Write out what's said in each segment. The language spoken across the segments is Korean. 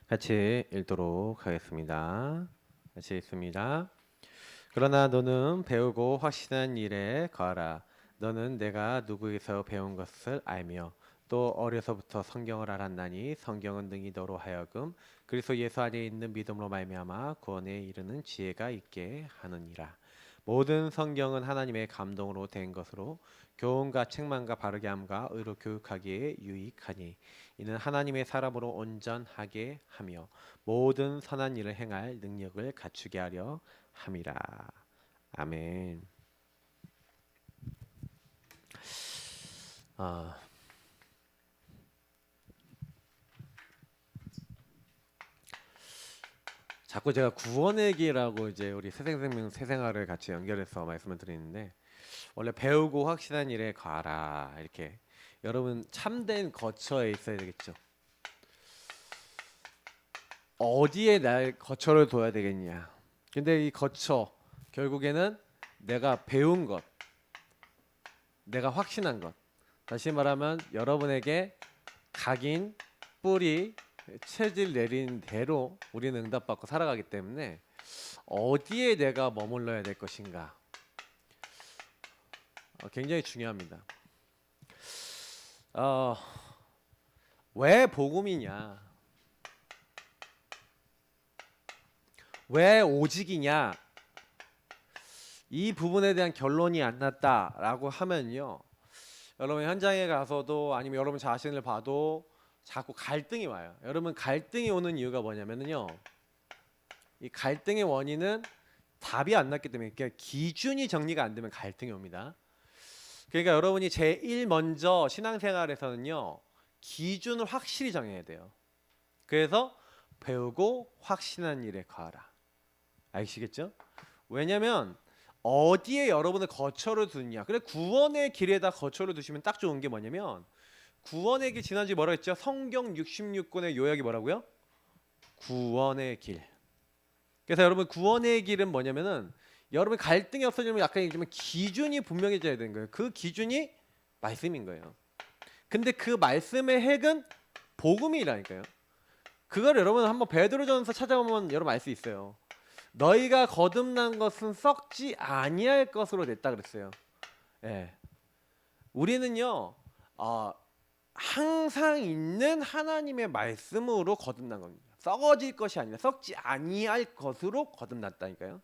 같이 읽도록 하겠습니다. 같이 읽습니다. 그러나 너는 배우고 확신한 일에 거하라. 너는 내가 누구에서 배운 것을 알며 또 어려서부터 성경을 알았나니 성경은 능히 너로 하여금 그리스도 예수 안에 있는 믿음으로 말미암아 구원에 이르는 지혜가 있게 하느니라. 모든 성경은 하나님의 감동으로 된 것으로 교훈과 책망과 바르게 함과 의로 교육하기에 유익하니 이는 하나님의 사람으로 온전하게 하며 모든 선한 일을 행할 능력을 갖추게 하려 함이라. 아멘. 자꾸 제가 구원의 길이라고 이제 우리 새생생명 새생활을 같이 연결해서 말씀을 드리는데, 원래 배우고 확신한 일에 가라, 이렇게 여러분 참된 거처에 있어야 되겠죠. 어디에 날 거처를 둬야 되겠냐. 근데 이 거처 결국에는 내가 배운 것, 내가 확신한 것, 다시 말하면 여러분에게 각인, 뿌리, 체질 내린 대로 우리는 응답받고 살아가기 때문에 어디에 내가 머물러야 될 것인가 굉장히 중요합니다. 왜 복음이냐, 왜 오직이냐, 이 부분에 대한 결론이 안 났다라고 하면요, 여러분 현장에 가서도 아니면 여러분 자신을 봐도 자꾸 갈등이 와요. 여러분 갈등이 오는 이유가 뭐냐면요, 이 갈등의 원인은 답이 안 났기 때문에, 그러니까 기준이 정리가 안 되면 갈등이 옵니다. 그러니까 여러분이 제일 먼저 신앙생활에서는요, 기준을 확실히 정해야 돼요. 그래서 배우고 확신한 일에 거하라. 아시겠죠? 왜냐면 어디에 여러분을 거처를 두느냐. 그래, 구원의 길에다 거처를 두시면 딱 좋은 게 뭐냐면, 구원의 길, 지난주에 뭐라고 했죠? 성경 66권의 요약이 뭐라고요? 구원의 길. 그래서 여러분 구원의 길은 뭐냐면은, 여러분 갈등이 없어지면 약간 좀 기준이 분명해져야 되는 거예요. 그 기준이 말씀인 거예요. 근데 그 말씀의 핵은 복음이라니까요. 그걸 여러분 한번 베드로전서 찾아보면 여러분 알 수 있어요. 너희가 거듭난 것은 썩지 아니할 것으로 냈다 그랬어요. 예. 우리는요, 항상 있는 하나님의 말씀으로 거듭난 겁니다. 썩어질 것이 아니라 썩지 아니할 것으로 거듭났다니까요.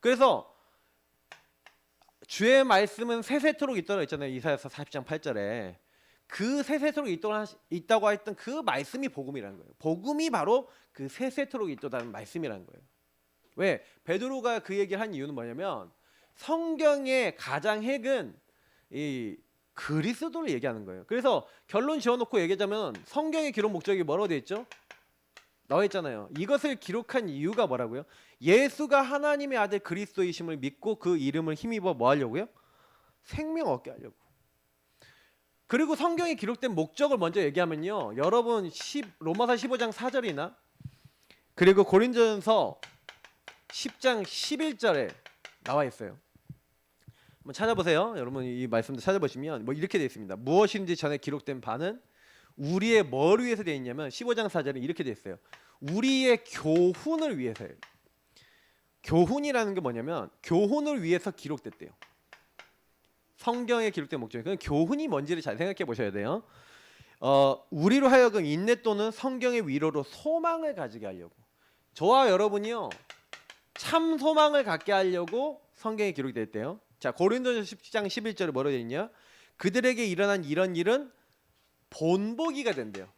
그래서 주의 말씀은 세세토록 있다고 했잖아요. 이사야서 40장 8절에. 그 세세토록 있다고 했던 그 말씀이 복음이라는 거예요. 복음이 바로 그 세세토록 있다는 말씀이라는 거예요. 왜? 베드로가 그 얘기를 한 이유는 뭐냐면, 성경의 가장 핵은 이 그리스도를 얘기하는 거예요. 그래서 결론 지어놓고 얘기하자면, 성경의 기록 목적이 뭐라고 되어 있죠? 나와 있잖아요. 이것을 기록한 이유가 뭐라고요? 예수가 하나님의 아들 그리스도이심을 믿고 그 이름을 힘입어 뭐 하려고요? 생명 얻게 하려고. 그리고 성경에 기록된 목적을 먼저 얘기하면요, 여러분 로마서 15장 4절이나 그리고 고린도전서 10장 11절에 나와 있어요. 한번 찾아보세요. 여러분 이 말씀도 찾아보시면 뭐 이렇게 되어 있습니다. 무엇인지 전에 기록된 바는 우리의 뭘 위해서 되어 있냐면, 15장 4절에 이렇게 되어 있어요. 우리의 교훈을 위해서예요. 교훈이라는 게 뭐냐면, 교훈을 위해서 기록됐대요. 성경에 기록된 목적이. 그 교훈이 뭔지를 잘 생각해 보셔야 돼요. 우리로 하여금 인내 또는 성경의 위로로 소망을 가지게 하려고. 저와 여러분이요, 참 소망을 갖게 하려고 성경에 기록이 됐대요. 자, 고린도전서 10장 11절에 뭐라고 되어 있냐? 그들에게 일어난 이런 일은 본보기가 된대요.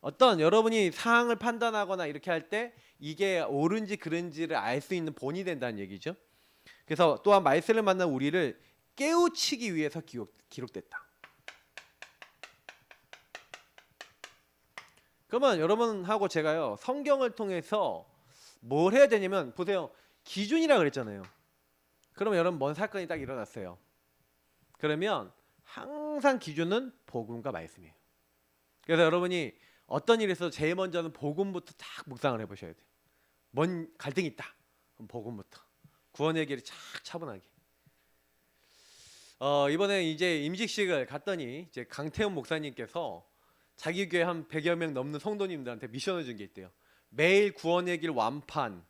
어떤 여러분이 상황을 판단하거나 이렇게 할 때 이게 옳은지 그른지를 알 수 있는 본이 된다는 얘기죠. 그래서 또한 말세를 만난 우리를 깨우치기 위해서 기록됐다. 그러면 여러분하고 제가요, 성경을 통해서 뭘 해야 되냐면, 보세요. 기준이라 그랬잖아요. 그러면 여러분 뭔 사건이 딱 일어났어요. 그러면 항상 기준은 복음과 말씀이에요. 그래서 여러분이 어떤 일에 있어서 제일 먼저는 복음부터 딱 묵상을 해보셔야 돼요. 뭔 갈등이 있다. 그럼 복음부터. 구원의 길이 착 차분하게. 이번에 이제 임직식을 갔더니 이제 강태훈 목사님께서 자기 교회 한 100여 명 넘는 성도님들한테 미션을 준 게 있대요. 매일 구원의 길 완판은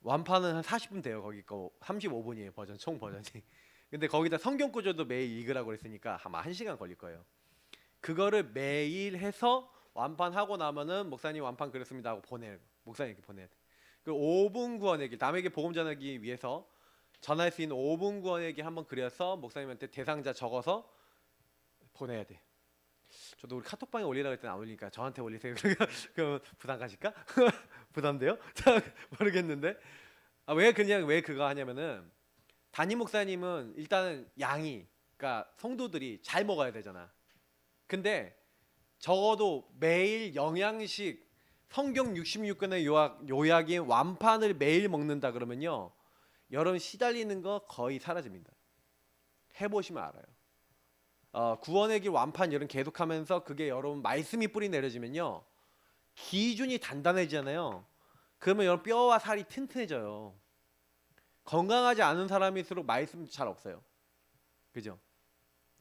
한 40분 돼요. 거기 거 35분이에요. 버전 총 버전이. 근데 거기다 성경 구절도 매일 읽으라고 그랬으니까 아마 1시간 걸릴 거예요. 그거를 매일 해서 완판하고 나면은 목사님 완판 그랬습니다 하고 보내요. 목사님께 보내야 돼. 그 5분 구원의 길, 남에게 복음 전하기 위해서 전할 수 있는 5분 구원의 길 한번 그려서 목사님한테 대상자 적어서 보내야 돼. 저도 우리 카톡방에 올리라고 했더니 안 올리니까 저한테 올리세요. 그럼 부담 가실까? 부담돼요? 모르겠는데. 왜 그거 하냐면은 담임 목사님은 일단은 양이, 그러니까 성도들이 잘 먹어야 되잖아. 근데 적어도 매일 영양식 성경 66권의 요약인 완판을 매일 먹는다 그러면요, 여러분 시달리는 거 거의 사라집니다. 해보시면 알아요. 구원의 길 완판 여러분 계속하면서 그게 여러분 말씀이 뿌리 내려지면요, 기준이 단단해지잖아요. 그러면 여러분 뼈와 살이 튼튼해져요. 건강하지 않은 사람일수록 말씀 잘 없어요. 그죠?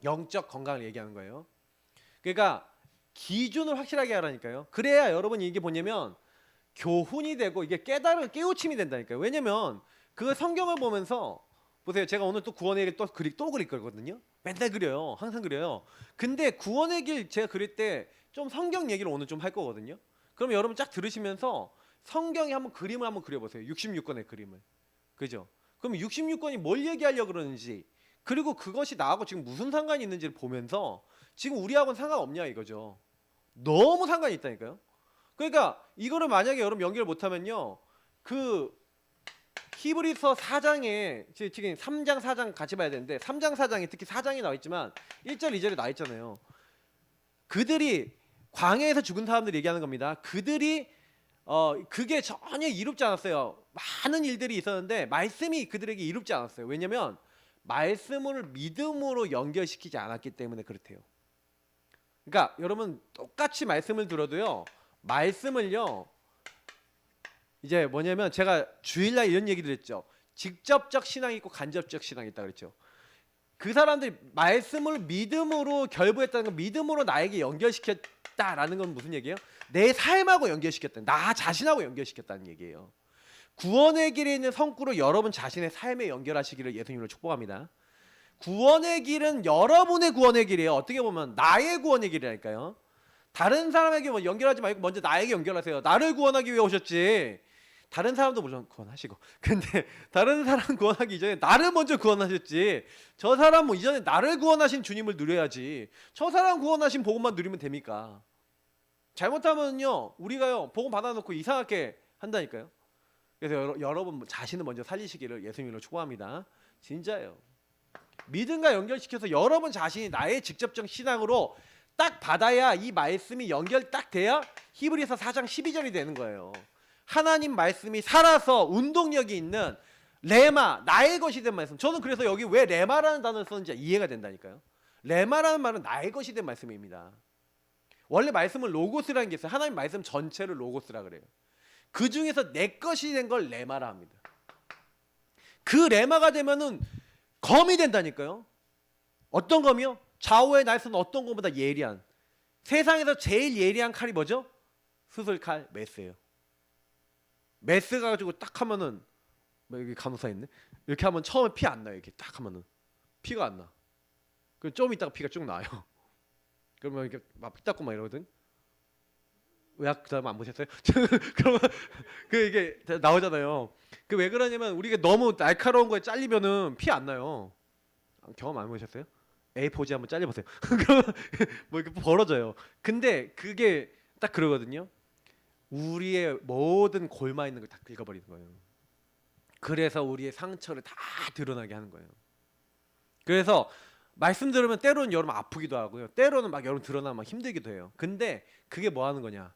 영적 건강을 얘기하는 거예요. 그러니까 기준을 확실하게 하라니까요. 그래야 여러분이 이게 뭐냐면 교훈이 되고 이게 깨우침이 된다니까요. 왜냐면 그 성경을 보면서 보세요. 제가 오늘 또 구원의 길 또 그릴 거거든요. 맨날 그려요. 항상 그려요. 근데 구원의 길 제가 그릴 때 좀 성경 얘기를 오늘 좀 할 거거든요. 그럼 여러분 쫙 들으시면서 성경에 한번 그림을 한번 그려보세요. 66권의 그림을. 그죠? 그럼 66권이 뭘 얘기하려고 그러는지, 그리고 그것이 나하고 지금 무슨 상관이 있는지를 보면서 지금 우리하고는 상관없냐 이거죠. 너무 상관이 있다니까요. 그러니까 이거를 만약에 여러분 연결 못하면요, 그 히브리서 4장에 특히 3장 4장 같이 봐야 되는데 3장 4장에 특히 4장이 나와 있지만 1절 2절에 나와 있잖아요. 그들이 광야에서 죽은 사람들 얘기하는 겁니다. 그들이 그게 전혀 이롭지 않았어요. 많은 일들이 있었는데 말씀이 그들에게 이롭지 않았어요. 왜냐면 말씀을 믿음으로 연결시키지 않았기 때문에 그렇대요. 그러니까 여러분 똑같이 말씀을 들어도요, 말씀을요, 이제 뭐냐면 제가 주일날 이런 얘기 드렸죠. 직접적 신앙이 있고 간접적 신앙이 있다 그랬죠. 그 사람들이 말씀을 믿음으로 결부했다는 건 믿음으로 나에게 연결시켰다라는 건 무슨 얘기예요? 내 삶하고 연결시켰다. 나 자신하고 연결시켰다는 얘기예요. 구원의 길에 있는 성구로 여러분 자신의 삶에 연결하시기를 예수님으로 축복합니다. 구원의 길은 여러분의 구원의 길이에요. 어떻게 보면 나의 구원의 길이라니까요. 다른 사람에게 뭐 연결하지 말고 먼저 나에게 연결하세요. 나를 구원하기 위해 오셨지. 다른 사람도 물론 구원하시고, 근데 다른 사람 구원하기 이전에 나를 먼저 구원하셨지. 저 사람 뭐 이전에 나를 구원하신 주님을 누려야지. 저 사람 구원하신 복음만 누리면 됩니까? 잘못하면요, 우리가요 복음 받아놓고 이상하게 한다니까요. 그래서 여러분 자신을 먼저 살리시기를 예수님으로 축복합니다. 진짜예요. 믿음과 연결시켜서 여러분 자신이 나의 직접적 신앙으로 딱 받아야 이 말씀이 연결 딱 돼야 히브리서 4장 12절이 되는 거예요. 하나님 말씀이 살아서 운동력이 있는 레마, 나의 것이 된 말씀. 저는 그래서 여기 왜 레마라는 단어를 썼는지 이해가 된다니까요. 레마라는 말은 나의 것이 된 말씀입니다. 원래 말씀은 로고스라는 게 있어요. 하나님 말씀 전체를 로고스라 그래요. 그 중에서 내 것이 된 걸 레마라 합니다. 그 레마가 되면은 검이 된다니까요. 어떤 검이요? 좌우의 날선 어떤 검보다 예리한, 세상에서 제일 예리한 칼이 뭐죠? 수술칼, 메스예요. 메스 가지고 딱 하면은, 뭐 여기 간호사 있네. 이렇게 하면 처음에 피 안 나요. 이렇게 딱 하면은 피가 안 나. 그 좀 있다가 피가 쭉 나요. 그러면 이렇게 막 피 닦고 막 이러거든. 의학 드라마 안 보셨어요? 그러면 그 이게 나오잖아요. 그 왜 그러냐면 우리가 너무 날카로운 거에 잘리면은 피 안 나요. 경험 안 해보셨어요? A4지 한번 잘려보세요. 그러면 뭐 이렇게 벌어져요. 근데 그게 딱 그러거든요. 우리의 모든 골마 있는 걸 다 긁어버리는 거예요. 그래서 우리의 상처를 다 드러나게 하는 거예요. 그래서 말씀 들으면 때로는 여러분 아프기도 하고요. 때로는 막 여러분 드러나면 막 힘들기도 해요. 근데 그게 뭐 하는 거냐?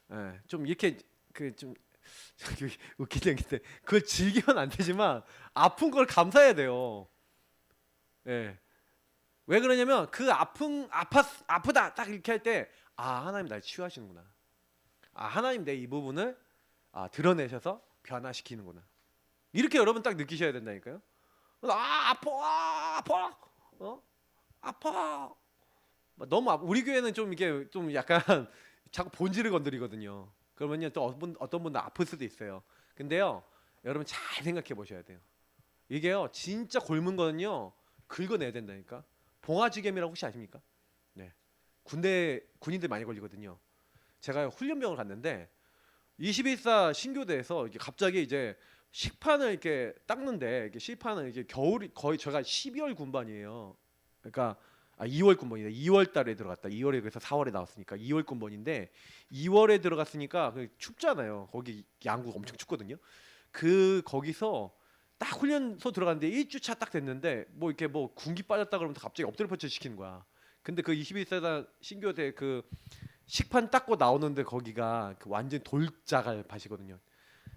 예, 좀 이렇게 그 좀 웃기는 게 그걸 즐기면 안 되지만 아픈 걸 감사해야 돼요. 예. 왜 그러냐면 그 아프다 딱 이렇게 할 때 하나님 날 치유하시는구나. 하나님 내 이 부분을 드러내셔서 변화시키는구나. 이렇게 여러분 딱 느끼셔야 된다니까요. 아파. 아파. 너무 우리 교회는 좀 이게 좀 약간 자꾸 본질을 건드리거든요. 그러면요 또 어떤 분은 아플 수도 있어요. 근데요 여러분 잘 생각해 보셔야 돼요. 이게요 진짜 골문 거는요 긁어내야 된다니까. 봉화지gem이라고 혹시 아십니까? 네. 군대 군인들 많이 걸리거든요. 제가 훈련병을 갔는데 21사 신교대에서 이게 갑자기 이제 식판을 이렇게 닦는데 이게 식판을 이게 겨울이 거의 제가 12월 군번이에요. 그러니까 2월 군번이다. 2월 달에 들어갔다. 2월에 그래서 4월에 나왔으니까 2월 군번인데 2월에 들어갔으니까 춥잖아요. 거기 양구 엄청 춥거든요. 거기서 딱 훈련소 들어갔는데 1주차 딱 됐는데 뭐 이렇게 뭐 군기 빠졌다 그러면 갑자기 엎드려 뻗쳐 시키는 거야. 근데 그 21사 신교대 그 식판 닦고 나오는데 거기가 완전 돌자갈 밭이거든요.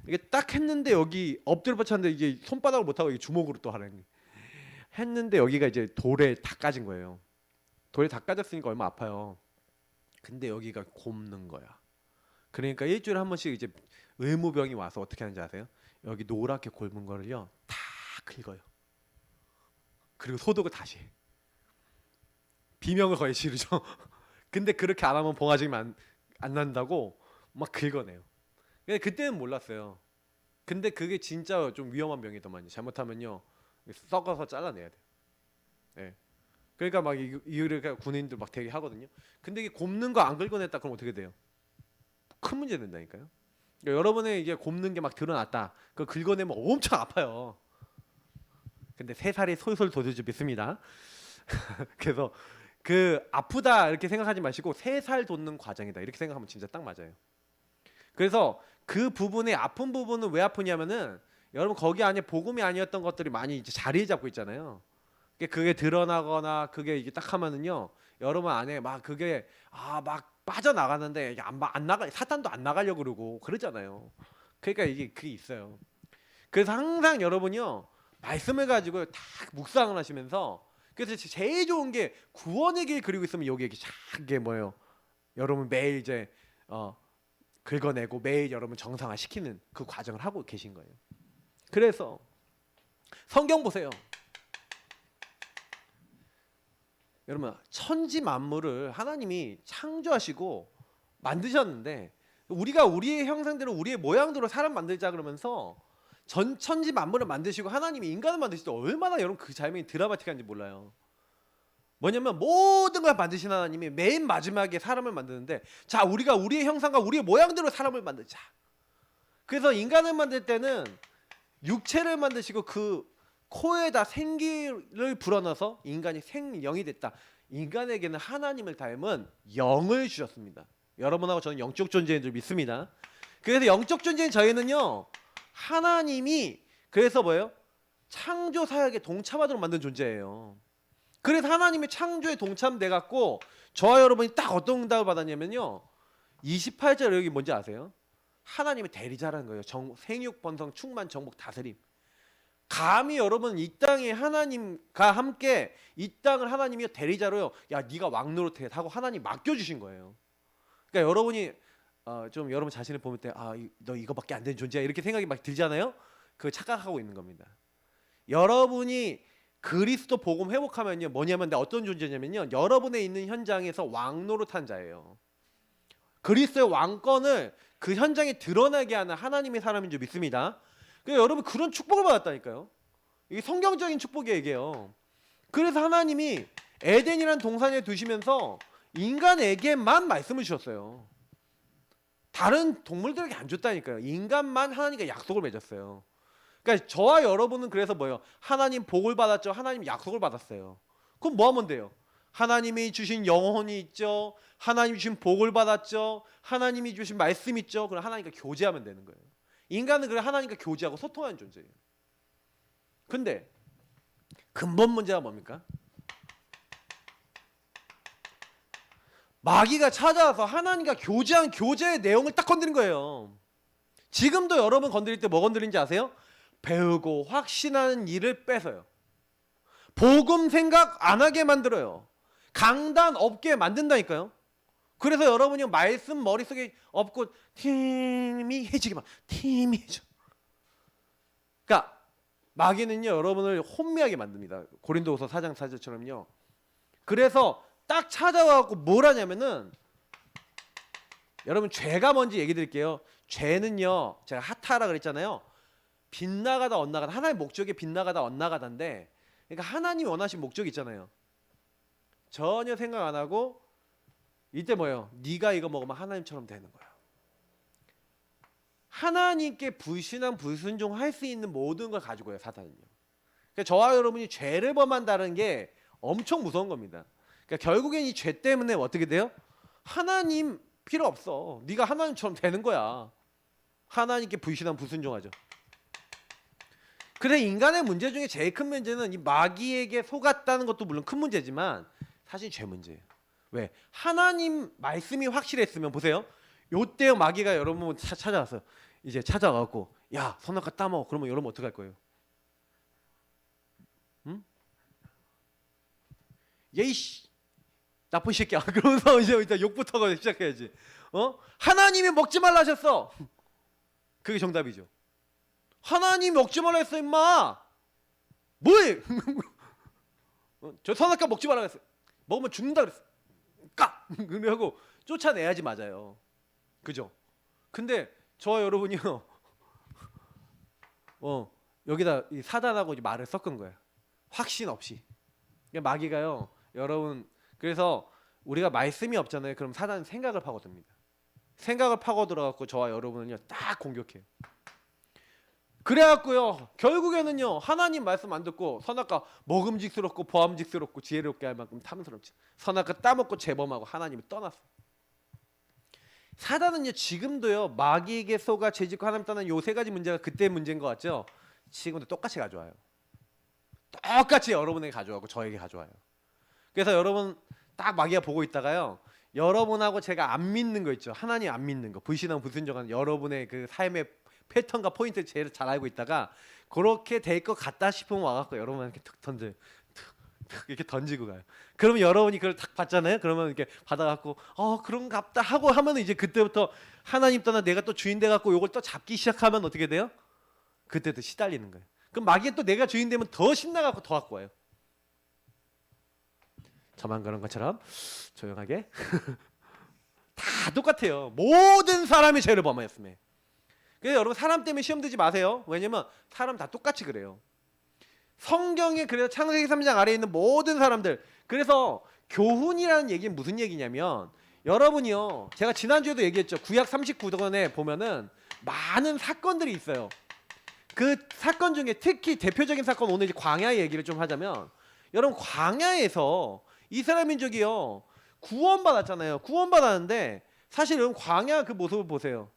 이게 딱 했는데 여기 엎드려 뻗쳤는데 이게 손바닥을 못 하고 주먹으로 또 하라는 했는데 여기가 이제 돌에 다 까진 거예요. 돌에 다 까졌으니까 얼마 아파요. 근데 여기가 곱는 거야. 그러니까 일주일에 한 번씩 이제 의무병이 와서 어떻게 하는지 아세요? 여기 노랗게 곪은 거를요 다 긁어요. 그리고 소독을 다시 해. 비명을 거의 지르죠. 근데 그렇게 안 하면 봉화지gem이 안 난다고 막 긁어내요. 근데 그때는 몰랐어요. 근데 그게 진짜 좀 위험한 병이더만요. 잘못하면요 썩어서 잘라내야 돼요. 네. 그러니까 막 이렇게 군인들 막 되게 하거든요. 근데 이게 곱는 거 안 긁어냈다 그럼 어떻게 돼요? 큰 문제 된다니까요. 그러니까 여러분의 이게 곱는 게 막 드러났다. 그 긁어내면 엄청 아파요. 근데 3살이 솔솔 돋을 줄 믿습니다. 그래서 그 아프다 이렇게 생각하지 마시고 3살 돋는 과정이다 이렇게 생각하면 진짜 딱 맞아요. 그래서 그 부분의 아픈 부분은 왜 아프냐면은 여러분 거기 안에 복음이 아니었던 것들이 많이 이제 자리 잡고 있잖아요. 그게 드러나거나 그게 이게 딱 하면은요 여러분 안에 막 그게 막 빠져나가는데 이게 안 나가 사탄도 안 나가려고 그러고 그러잖아요. 그러니까 그게 있어요. 그래서 항상 여러분이요 말씀을 가지고 다 묵상을 하시면서 그래서 제일 좋은 게 구원의 길 그리고 있으면 여기 이게 작게 뭐예요. 여러분 매일 이제 긁어내고 매일 여러분 정상화 시키는 그 과정을 하고 계신 거예요. 그래서 성경 보세요. 여러분 천지 만물을 하나님이 창조하시고 만드셨는데 우리가 우리의 형상대로 우리의 모양대로 사람 만들자 그러면서 천지 만물을 만드시고 하나님이 인간을 만드실 때 얼마나 여러분 그 장면이 드라마틱한지 몰라요. 뭐냐면 모든 걸 만드신 하나님이 맨 마지막에 사람을 만드는데 자 우리가 우리의 형상과 우리의 모양대로 사람을 만들자. 그래서 인간을 만들 때는 육체를 만드시고 그 코에다 생기를 불어넣어서 인간이 생영이 됐다. 인간에게는 하나님을 닮은 영을 주셨습니다. 여러분하고 저는 영적 존재인 줄 믿습니다. 그래서 영적 존재인 저희는요 하나님이 그래서 뭐예요? 창조 사역에 동참하도록 만든 존재예요. 그래서 하나님의 창조에 동참돼 갖고 저와 여러분이 딱 어떤 응답을 받았냐면요 28절 여기 뭔지 아세요? 하나님의 대리자라는 거예요. 생육 번성 충만 정복 다스림. 감히 여러분 이 땅에 하나님과 함께 이 땅을 하나님이 대리자로요 야 네가 왕노릇해 하고 하나님 맡겨주신 거예요. 그러니까 여러분이 좀 여러분 자신을 보면 때 너 이거밖에 안 되는 존재야 이렇게 생각이 막 들잖아요. 그거 착각하고 있는 겁니다. 여러분이 그리스도 복음 회복하면요 뭐냐면 어떤 존재냐면요 여러분의 있는 현장에서 왕노릇한 자예요. 그리스도의 왕권을 그 현장에 드러나게 하는 하나님의 사람인 줄 믿습니다. 그래서 여러분 그런 축복을 받았다니까요. 이게 성경적인 축복이에요 이게요. 그래서 하나님이 에덴이라는 동산에 두시면서 인간에게만 말씀을 주셨어요. 다른 동물들에게 안 줬다니까요. 인간만 하나님과 약속을 맺었어요. 그러니까 저와 여러분은 그래서 뭐예요? 하나님 복을 받았죠. 하나님 약속을 받았어요. 그럼 뭐 하면 돼요? 하나님이 주신 영혼이 있죠. 하나님이 주신 복을 받았죠. 하나님이 주신 말씀 있죠. 그럼 하나님과 교제하면 되는 거예요. 인간은 그래 하나님과 교제하고 소통하는 존재예요. 근데 근본 문제가 뭡니까? 마귀가 찾아와서 하나님과 교제한 교제의 내용을 딱 건드린 거예요. 지금도 여러분 건드릴 때 뭐 건드린지 아세요? 배우고 확신하는 일을 뺏어요. 복음 생각 안 하게 만들어요. 강단 없게 만든다니까요. 그래서 여러분이 말씀 머릿속에 없고 희미해지기만 희미해져. 그러니까 마귀는요 여러분을 혼미하게 만듭니다. 고린도후서 4장 4절처럼요. 그래서 딱 찾아와갖고 뭘 하냐면은 여러분 죄가 뭔지 얘기 드릴게요. 죄는요 제가 하타라 그랬잖아요. 빗나가다 엇나가다 하나의 목적이 빗나가다 엇나가다인데 그러니까 하나님이 원하신 목적이 있잖아요. 전혀 생각 안 하고 이때 뭐예요? 네가 이거 먹으면 하나님처럼 되는 거야. 하나님께 불신앙 불순종할 수 있는 모든 걸 가지고 해요 사탄은요. 그러니까 저와 여러분이 죄를 범한다는 게 엄청 무서운 겁니다. 그러니까 결국엔 이 죄 때문에 어떻게 돼요? 하나님 필요 없어. 네가 하나님처럼 되는 거야. 하나님께 불신앙 불순종하죠. 그래 인간의 문제 중에 제일 큰 문제는 이 마귀에게 속았다는 것도 물론 큰 문제지만 사실 죄 문제예요. 왜? 하나님 말씀이 확실했으면 보세요. 요때 마귀가 여러분 찾아왔어요. 이제 찾아가고 야 선악과 따먹어. 그러면 여러분 어떻게 할 거예요? 응? 예이씨 나쁜 새끼야. 그러면서 이제 일단 욕부터 시작해야지. 하나님이 먹지 말라 하셨어. 그게 정답이죠. 하나님이 먹지 말라 했어 임마. 뭐해? 저 선악과 먹지 말라 했어. 먹으면 죽는다 그랬어. 까! 그러고 쫓아내야지 맞아요. 그죠? 근데 저와 여러분이요. 여기다 이 사단하고 이제 말을 섞은 거예요. 확신 없이. 그러니까 마귀가요. 여러분 그래서 우리가 말씀이 없잖아요. 그럼 사단은 생각을 파고듭니다. 생각을 파고들어갖고 저와 여러분은요 딱 공격해요. 그래갖고요 결국에는요 하나님 말씀 안 듣고 선악과 먹음직스럽고 보암직스럽고 지혜롭게 할 만큼 탐스럽지. 선악과 따먹고 재범하고 하나님이 떠났어. 사단은요 지금도요 마귀에게 속아 죄짓고 하나님 떠난 요 세 가지 문제가 그때 문제인 것 같죠? 지금도 똑같이 가져와요. 똑같이 여러분에게 가져와고 저에게 가져와요. 그래서 여러분 딱 마귀가 보고 있다가요 여러분하고 제가 안 믿는 거 있죠. 하나님 안 믿는 거 불신앙 불순종하는 여러분의 그 삶의 패턴과 포인트를 제일 잘 알고 있다가 그렇게 될 것 같다 싶으면 와갖고 여러분한테 툭 던져요. 툭 이렇게 던지고 가요. 그러면 여러분이 그걸 딱 받잖아요. 그러면 이렇게 받아갖고 그런갑다 하고 하면 이제 그때부터 하나님 떠나 내가 또 주인 돼갖고 요걸 또 잡기 시작하면 어떻게 돼요? 그때도 시달리는 거예요. 그럼 마귀가 또 내가 주인 되면 더 신나갖고 더 갖고 와요. 저만 그런 것처럼 조용하게 다 똑같아요. 모든 사람이 죄를 범하였음에. 그래서 여러분 사람 때문에 시험 들지 마세요. 왜냐면 사람 다 똑같이 그래요. 성경에 그래서 창세기 3장 아래에 있는 모든 사람들. 그래서 교훈이라는 얘기는 무슨 얘기냐면 여러분이요. 제가 지난주에도 얘기했죠. 구약 39권에 보면은 많은 사건들이 있어요. 그 사건 중에 특히 대표적인 사건 오늘 이제 광야 얘기를 좀 하자면 여러분 광야에서 이스라엘 민족이요. 구원받았잖아요. 구원받았는데 사실 여러분 광야 그 모습을 보세요.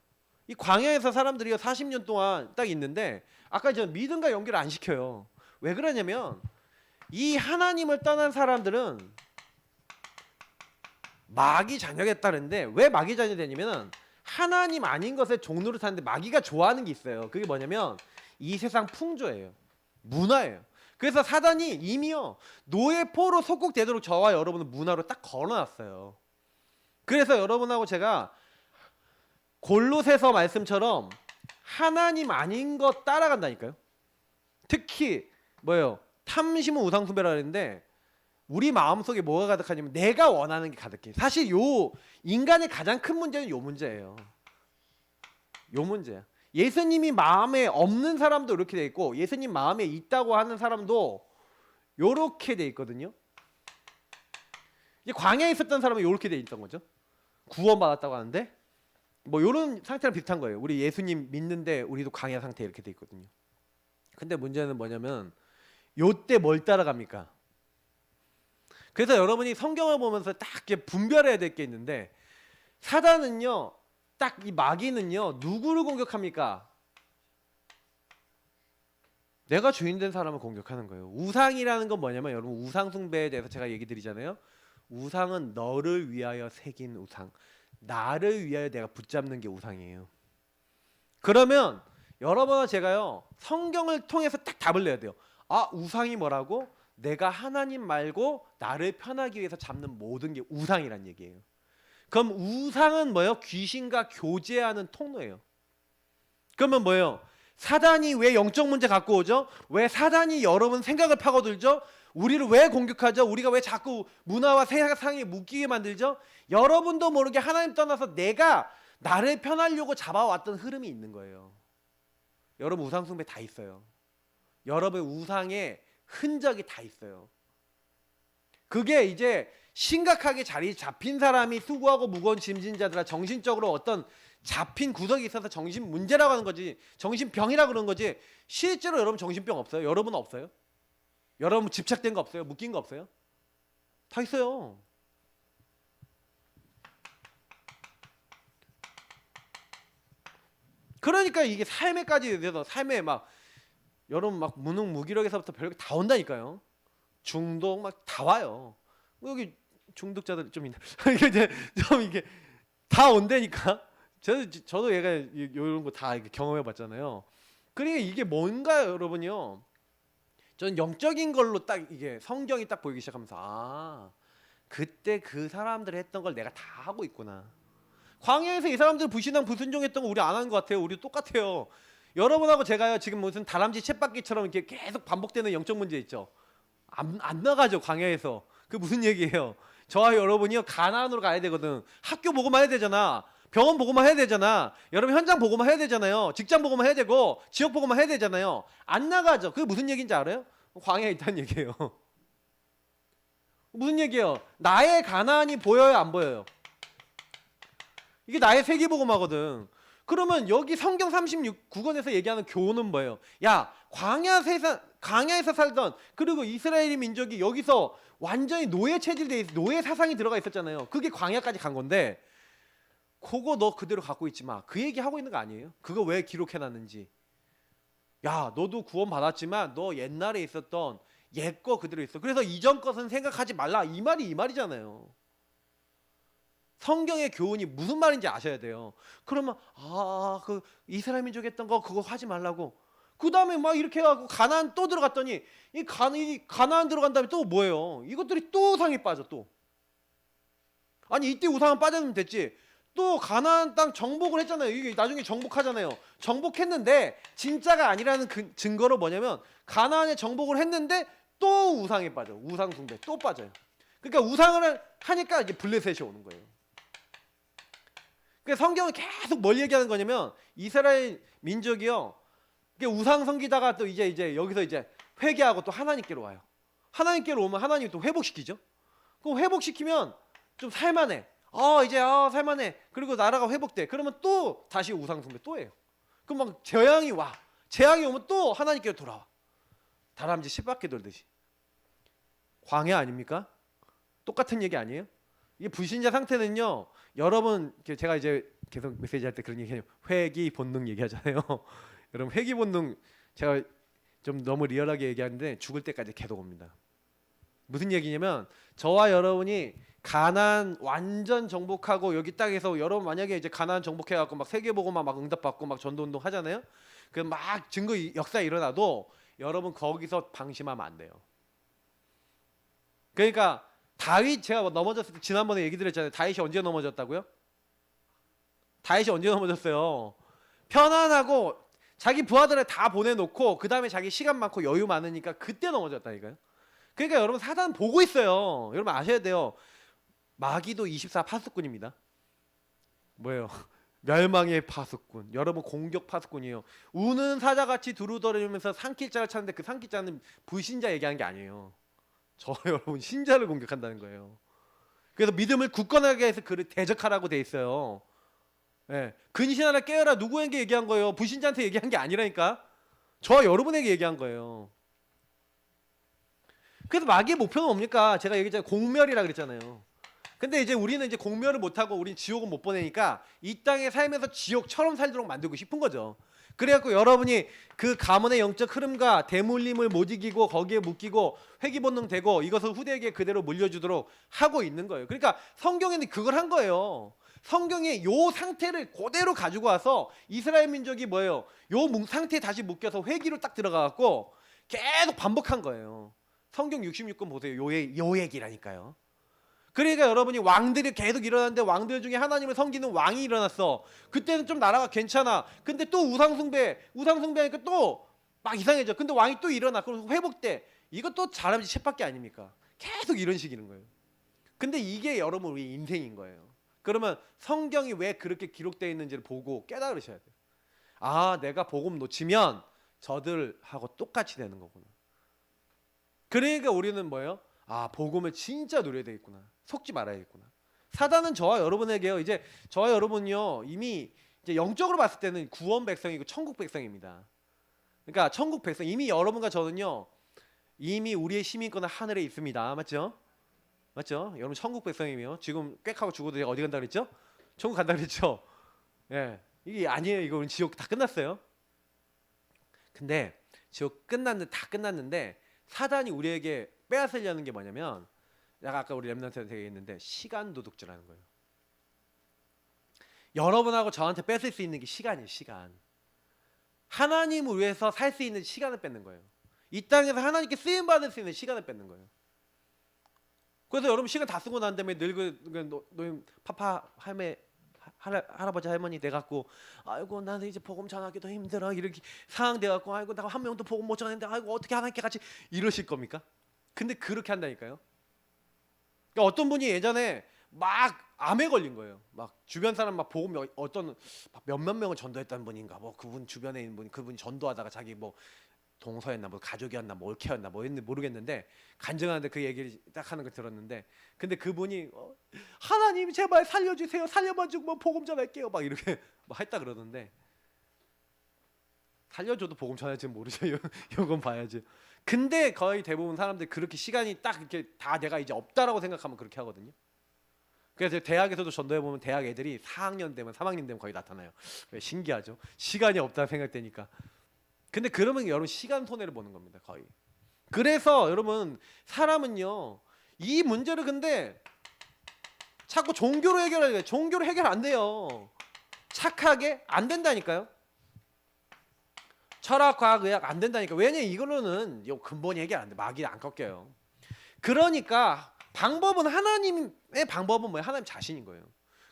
이 광야에서 사람들이 40년 동안 딱 있는데 아까 저 믿음과 연결을 안 시켜요. 왜 그러냐면 이 하나님을 떠난 사람들은 마귀 자녀가 따르는데 왜 마귀 자녀 되냐면 하나님 아닌 것에 종로를 타는데 마귀가 좋아하는 게 있어요. 그게 뭐냐면 이 세상 풍조예요. 문화예요. 그래서 사단이 이미요 노예포로 속국되도록 저와 여러분을 문화로 딱 걸어놨어요. 그래서 여러분하고 제가 골로새서 말씀처럼 하나님 아닌 것 따라간다니까요. 특히 뭐예요? 탐심은 우상숭배라 그랬는데 우리 마음속에 뭐가 가득하냐면 내가 원하는 게 가득해. 사실 요 인간의 가장 큰 문제는 요 문제예요. 요 문제야. 예수님이 마음에 없는 사람도 이렇게 돼 있고 예수님 마음에 있다고 하는 사람도 요렇게 돼 있거든요. 이제 광야에 있었던 사람은 요렇게 돼 있던 거죠. 구원받았다고 하는데 뭐 이런 상태랑 비슷한 거예요. 우리 예수님 믿는데 우리도 광야 상태 이렇게 돼 있거든요. 근데 문제는 뭐냐면 요때 뭘 따라갑니까? 그래서 여러분이 성경을 보면서 딱 이렇게 분별해야 될 게 있는데 사단은요 딱 이 마귀는요 누구를 공격합니까? 내가 주인 된 사람을 공격하는 거예요. 우상이라는 건 뭐냐면 여러분 우상 숭배에 대해서 제가 얘기 드리잖아요. 우상은 너를 위하여 새긴 우상. 나를 위하여 내가 붙잡는 게 우상이에요. 그러면 여러분과 제가요 성경을 통해서 딱 답을 내야 돼요. 우상이 뭐라고? 내가 하나님 말고 나를 편하기 위해서 잡는 모든 게 우상이란 얘기예요. 그럼 우상은 뭐예요? 귀신과 교제하는 통로예요. 그러면 뭐예요? 사단이 왜 영적 문제 갖고 오죠? 왜 사단이 여러분 생각을 파고들죠? 우리를 왜 공격하죠? 우리가 왜 자꾸 문화와 세상에 묶이게 만들죠? 여러분도 모르게 하나님 떠나서 내가 나를 편하려고 잡아왔던 흐름이 있는 거예요. 여러분 우상 숭배 다 있어요. 여러분 우상의 흔적이 다 있어요. 그게 이제 심각하게 자리 잡힌 사람이 수고하고 무거운 짐진 자들아, 정신적으로 어떤 잡힌 구석이 있어서 정신 문제라고 하는 거지, 정신병이라고 그러는 거지. 실제로 여러분 정신병 없어요? 여러분 없어요? 여러분 집착된 거 없어요? 묶인 거 없어요? 다 있어요. 그러니까 이게 삶에까지 돼서 삶에 막 여러분 막 무능무기력에서부터 별게 다 온다니까요. 중독 막 다 와요. 여기 중독자들 좀 있나? 이게 이제 좀 이게 다 온다니까. 저도 얘가 이런 거 다 경험해 봤잖아요. 그러니까 이게 뭔가 여러분요. 전 영적인 걸로 딱 이게 성경이 딱 보이기 시작하면서 아, 그때 그 사람들이 했던 걸 내가 다 하고 있구나. 광야에서 이 사람들 불신앙 불순종했던 거 우리 안 하는 것 같아요. 우리 똑같아요. 여러분하고 제가요 지금 무슨 다람쥐 쳇바퀴처럼 이렇게 계속 반복되는 영적 문제 있죠. 안 나가죠 광야에서. 그 무슨 얘기예요? 저와 여러분이요 가나안으로 가야 되거든. 학교 보고만 해야 되잖아. 병원 보고만 해야 되잖아. 여러분 현장 보고만 해야 되잖아요. 직장 보고만 해야 되고 지역 보고만 해야 되잖아요. 안 나가죠. 그게 무슨 얘기인지 알아요? 광야에 있다는 얘기예요. 무슨 얘기예요? 나의 가나안이 보여요 안 보여요? 이게 나의 세계복음화거든. 그러면 여기 성경 36구권에서 얘기하는 교훈은 뭐예요? 야, 광야에서 살던 그리고 이스라엘 민족이 여기서 완전히 노예 체질돼 있어, 노예 사상이 들어가 있었잖아요. 그게 광야까지 간 건데 그거 너 그대로 갖고 있지 마. 그 얘기 하고 있는 거 아니에요? 그거 왜 기록해놨는지. 야, 너도 구원 받았지만 너 옛날에 있었던 옛 거 그대로 있어. 그래서 이전 것은 생각하지 말라. 이 말이 이 말이잖아요. 성경의 교훈이 무슨 말인지 아셔야 돼요. 그러면 그 이스라엘 민족 했던 거 그거 하지 말라고. 그 다음에 막 이렇게 해갖고 가나안 또 들어갔더니 이 가나안 들어간 다음에 또 뭐예요? 이것들이 또 우상에 빠져 또. 아니 이때 우상은 빠졌으면 됐지. 또 가나안 땅 정복을 했잖아요. 이게 나중에 정복하잖아요. 정복했는데 진짜가 아니라는 그 증거로 뭐냐면 가나안에 정복을 했는데 또 우상에 빠져. 우상 숭배 또 빠져요. 그러니까 우상을 하니까 이제 블레셋이 오는 거예요. 그러니까 성경은 계속 뭘 얘기하는 거냐면 이스라엘 민족이요. 우상 섬기다가 또 이제 여기서 이제 회개하고 또 하나님께로 와요. 하나님께로 오면 하나님이 또 회복시키죠. 그럼 회복시키면 좀 살만해. 이제 살만해. 그리고 나라가 회복돼. 그러면 또 다시 우상 숭배 또 해요. 그럼 막 재앙이 와. 재앙이 오면 또 하나님께로 돌아와. 다람쥐 10바퀴 돌듯이. 광야 아닙니까? 똑같은 얘기 아니에요? 이게 불신자 상태는요. 여러분 제가 이제 계속 메시지 할 때 그런 얘기해요. 회귀 본능 얘기하잖아요. 여러분 회귀 본능 제가 좀 너무 리얼하게 얘기하는데 죽을 때까지 계속 옵니다. 무슨 얘기냐면 저와 여러분이 가나안 완전 정복하고 여기 땅에서 여러분 만약에 이제 가나안 정복해갖고 막 세계보고만 막 응답받고 막 전도운동 하잖아요. 그 막 증거 역사 일어나도 여러분 거기서 방심하면 안 돼요. 그러니까 다윗 제가 넘어졌을 때 지난번에 얘기 드렸잖아요. 다윗이 언제 넘어졌다고요? 다윗이 언제 넘어졌어요? 편안하고 자기 부하들을 다 보내놓고 그 다음에 자기 시간 많고 여유 많으니까 그때 넘어졌다니까요. 그러니까 여러분 사단 보고 있어요. 여러분 아셔야 돼요. 마귀도 24 파수꾼입니다. 뭐예요? 멸망의 파수꾼. 여러분 공격 파수꾼이에요. 우는 사자같이 두루다니면서 산길자를 찾는데 그 산길자는 불신자 얘기하는 게 아니에요. 저 여러분 신자를 공격한다는 거예요. 그래서 믿음을 굳건하게 해서 그를 대적하라고 돼 있어요. 예, 근신하라 깨어라 누구에게 얘기한 거예요? 불신자한테 얘기한 게 아니라니까. 저와 여러분에게 얘기한 거예요. 그래서 마귀의 목표는 뭡니까? 제가 얘기했잖아요. 공멸이라 그랬잖아요. 근데 이제 우리는 이제 공멸을 못하고 우린 지옥은 못 보내니까 이 땅에 살면서 지옥처럼 살도록 만들고 싶은 거죠. 그래갖고 여러분이 그 가문의 영적 흐름과 대물림을 못 이기고 거기에 묶이고 회귀본능 되고 이것을 후대에게 그대로 물려주도록 하고 있는 거예요. 그러니까 성경에는 그걸 한 거예요. 성경에 요 상태를 그대로 가지고 와서 이스라엘 민족이 뭐예요? 요 상태에 다시 묶여서 회귀로 딱 들어가갖고 계속 반복한 거예요. 성경 66권 보세요. 요 얘기라니까요. 그러니까 여러분이 왕들이 계속 일어났는데 왕들 중에 하나님을 섬기는 왕이 일어났어. 그때는 좀 나라가 괜찮아. 근데 또 우상숭배하니까 또 막 이상해져. 근데 왕이 또 일어나. 그럼 회복돼. 이것도 사람이 쳇바퀴 아닙니까? 계속 이런 식이는 거예요. 근데 이게 여러분 우리 인생인 거예요. 그러면 성경이 왜 그렇게 기록되어 있는지를 보고 깨달으셔야 돼요. 아, 내가 복음 놓치면 저들하고 똑같이 되는 거구나. 그러니까 우리는 뭐예요? 아, 복음을 진짜 누려야 되겠구나. 속지 말아야겠구나. 사단은 저와 여러분에게요. 이제 저와 여러분요 이미 이제 영적으로 봤을 때는 구원 백성이고 천국 백성입니다. 그러니까 천국 백성 이미 여러분과 저는요 이미 우리의 시민권은 하늘에 있습니다. 맞죠? 맞죠? 여러분 천국 백성이며 지금 꽥하고 죽어도 제가 어디 간다 그랬죠? 천국 간다 그랬죠? 예, 이게 아니에요. 이거 지옥 다 끝났어요. 근데 지옥 다 끝났는데 사단이 우리에게 빼앗으려는 게 뭐냐면 내가 아까 우리 렘넌트한테 얘기했는데 시간 도둑질하는 거예요. 여러분하고 저한테 뺏을 수 있는 게 시간이에요. 시간. 하나님을 위해서 살 수 있는 시간을 뺏는 거예요. 이 땅에서 하나님께 쓰임 받을 수 있는 시간을 뺏는 거예요. 그래서 여러분 시간 다 쓰고 난 다음에 노인 파파 할아버지 할머니 돼갖고 아이고 나는 이제 복음 전하기도 힘들어 이렇게 상황 돼갖고 아이고 나 한 명도 복음 못 전했는데 아이고 어떻게 하나님께 같이 이러실 겁니까? 근데 그렇게 한다니까요. 그러니까 어떤 분이 예전에 막 암에 걸린 거예요. 막 주변 사람 막 복음 어떤 몇몇 명을 전도했다는 분인가 뭐 그분 주변에 있는 분 그분이 전도하다가 자기 뭐 동서였나 뭐 가족이었나 뭐 올케였나 뭐 했는지 모르겠는데 간증하는데 그 얘기를 딱 하는 걸 들었는데 근데 그분이 하나님 제발 살려주세요 살려만 주면 복음 전할게요 막 이렇게 막 했다 그러는데 살려줘도 복음 전할지는 모르죠. 이건 봐야지. 근데 거의 대부분 사람들이 그렇게 시간이 딱 이렇게 다 내가 이제 없다라고 생각하면 그렇게 하거든요. 그래서 대학에서도 전도해보면 대학 애들이 4학년 되면 3학년 되면 거의 나타나요. 신기하죠. 시간이 없다 생각되니까. 근데 그러면 여러분 시간 손해를 보는 겁니다. 거의. 그래서 여러분 사람은요 이 문제를 근데 자꾸 종교로 해결해야 돼요. 종교로 해결 안 돼요. 착하게 안 된다니까요. 철학, 과학, 의학 안 된다니까. 왜냐 이거로는 근본이 해결 안 돼. 마귀 안 꺾여요. 그러니까 방법은 하나님의 방법은 뭐예요? 하나님 자신인 거예요.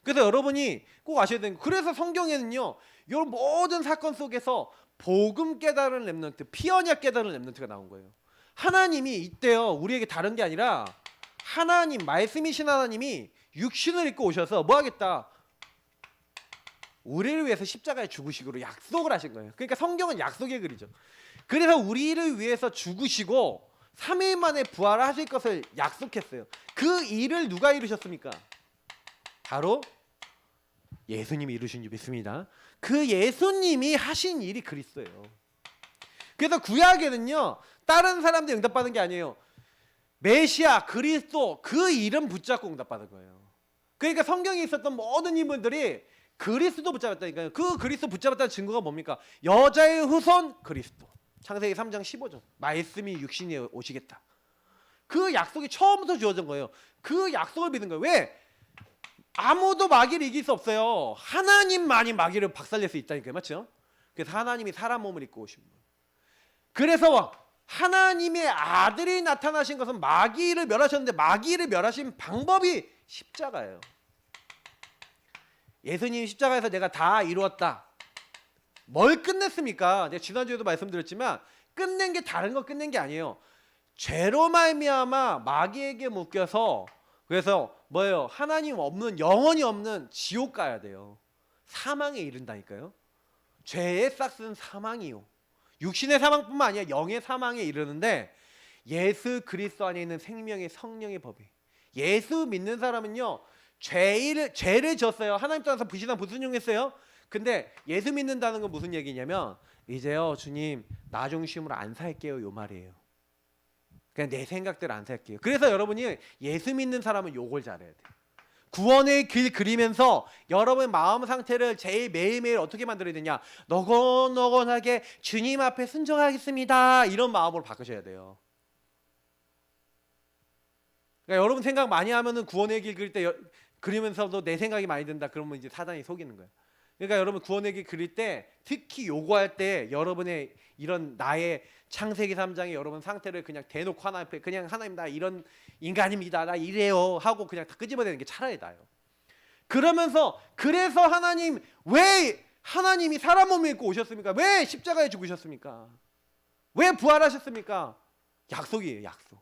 그래서 여러분이 꼭 아셔야 되는 거. 그래서 성경에는요 이 모든 사건 속에서 복음 깨달은 렘넌트, 피언약 깨달은 렘넌트가 나온 거예요. 하나님이 이때요 우리에게 다른 게 아니라 하나님 말씀이신 하나님이 육신을 입고 오셔서 뭐 하겠다? 우리를 위해서 십자가에 죽으시기로 약속을 하신 거예요. 그러니까 성경은 약속의 글이죠. 그래서 우리를 위해서 죽으시고 3일 만에 부활하실 것을 약속했어요. 그 일을 누가 이루셨습니까? 바로 예수님이 이루신 줄 믿습니다. 그 예수님이 하신 일이 그리스도예요. 그래서 구약에는요 다른 사람들이 응답받은 게 아니에요. 메시아 그리스도 그 이름 붙잡고 응답받은 거예요. 그러니까 성경에 있었던 모든 인물들이 그리스도 붙잡았다니까요. 그 그리스도 붙잡았다는 증거가 뭡니까? 여자의 후손 그리스도. 창세기 3장 15절. 말씀이 육신이 오시겠다. 그 약속이 처음부터 주어진 거예요. 그 약속을 믿는 거예요. 왜? 아무도 마귀를 이길 수 없어요. 하나님만이 마귀를 박살낼 수 있다니까요. 맞죠? 그래서 하나님이 사람 몸을 입고 오신 거예요. 그래서 하나님의 아들이 나타나신 것은 마귀를 멸하셨는데 마귀를 멸하신 방법이 십자가예요. 예수님 십자가에서 내가 다 이루었다. 뭘 끝냈습니까? 내가 지난주에도 말씀드렸지만 끝낸 게 다른 거 끝낸 게 아니에요. 죄로 말미암아 마귀에게 묶여서 그래서 뭐예요? 하나님 없는 영원히 없는 지옥 가야 돼요. 사망에 이른다니까요. 죄의 싹은 사망이요. 육신의 사망뿐만 아니라 영의 사망에 이르는데 예수 그리스도 안에 있는 생명의 성령의 법이 예수 믿는 사람은요 죄를 졌어요. 하나님 떠나서 불신앙 불순종했어요. 근데 예수 믿는다는 건 무슨 얘기냐면 이제요 주님 나 중심으로 안 살게요 요 말이에요. 그냥 내 생각대로 안 살게요. 그래서 여러분이 예수 믿는 사람은 요걸 잘해야 돼요. 구원의 길 그리면서 여러분의 마음 상태를 제일 매일매일 어떻게 만들어야 되냐, 너곤너곤하게 주님 앞에 순종하겠습니다 이런 마음으로 바꾸셔야 돼요. 그러니까 여러분 생각 많이 하면은 구원의 길 그릴 때 그리면서도 내 생각이 많이 든다 그러면 이제 사단이 속이는 거예요. 그러니까 여러분 구원의 길 그릴 때 특히 요구할 때 여러분의 이런 나의 창세기 3장에 여러분 상태를 그냥 대놓고 하나님 앞에 그냥 하나님 나 이런 인간입니다. 나 이래요 하고 그냥 다 끄집어내는 게 차라리 나아요. 그러면서 그래서 하나님 왜 하나님이 사람 몸을 입고 오셨습니까? 왜 십자가에 죽으셨습니까? 왜 부활하셨습니까? 약속이에요, 약속.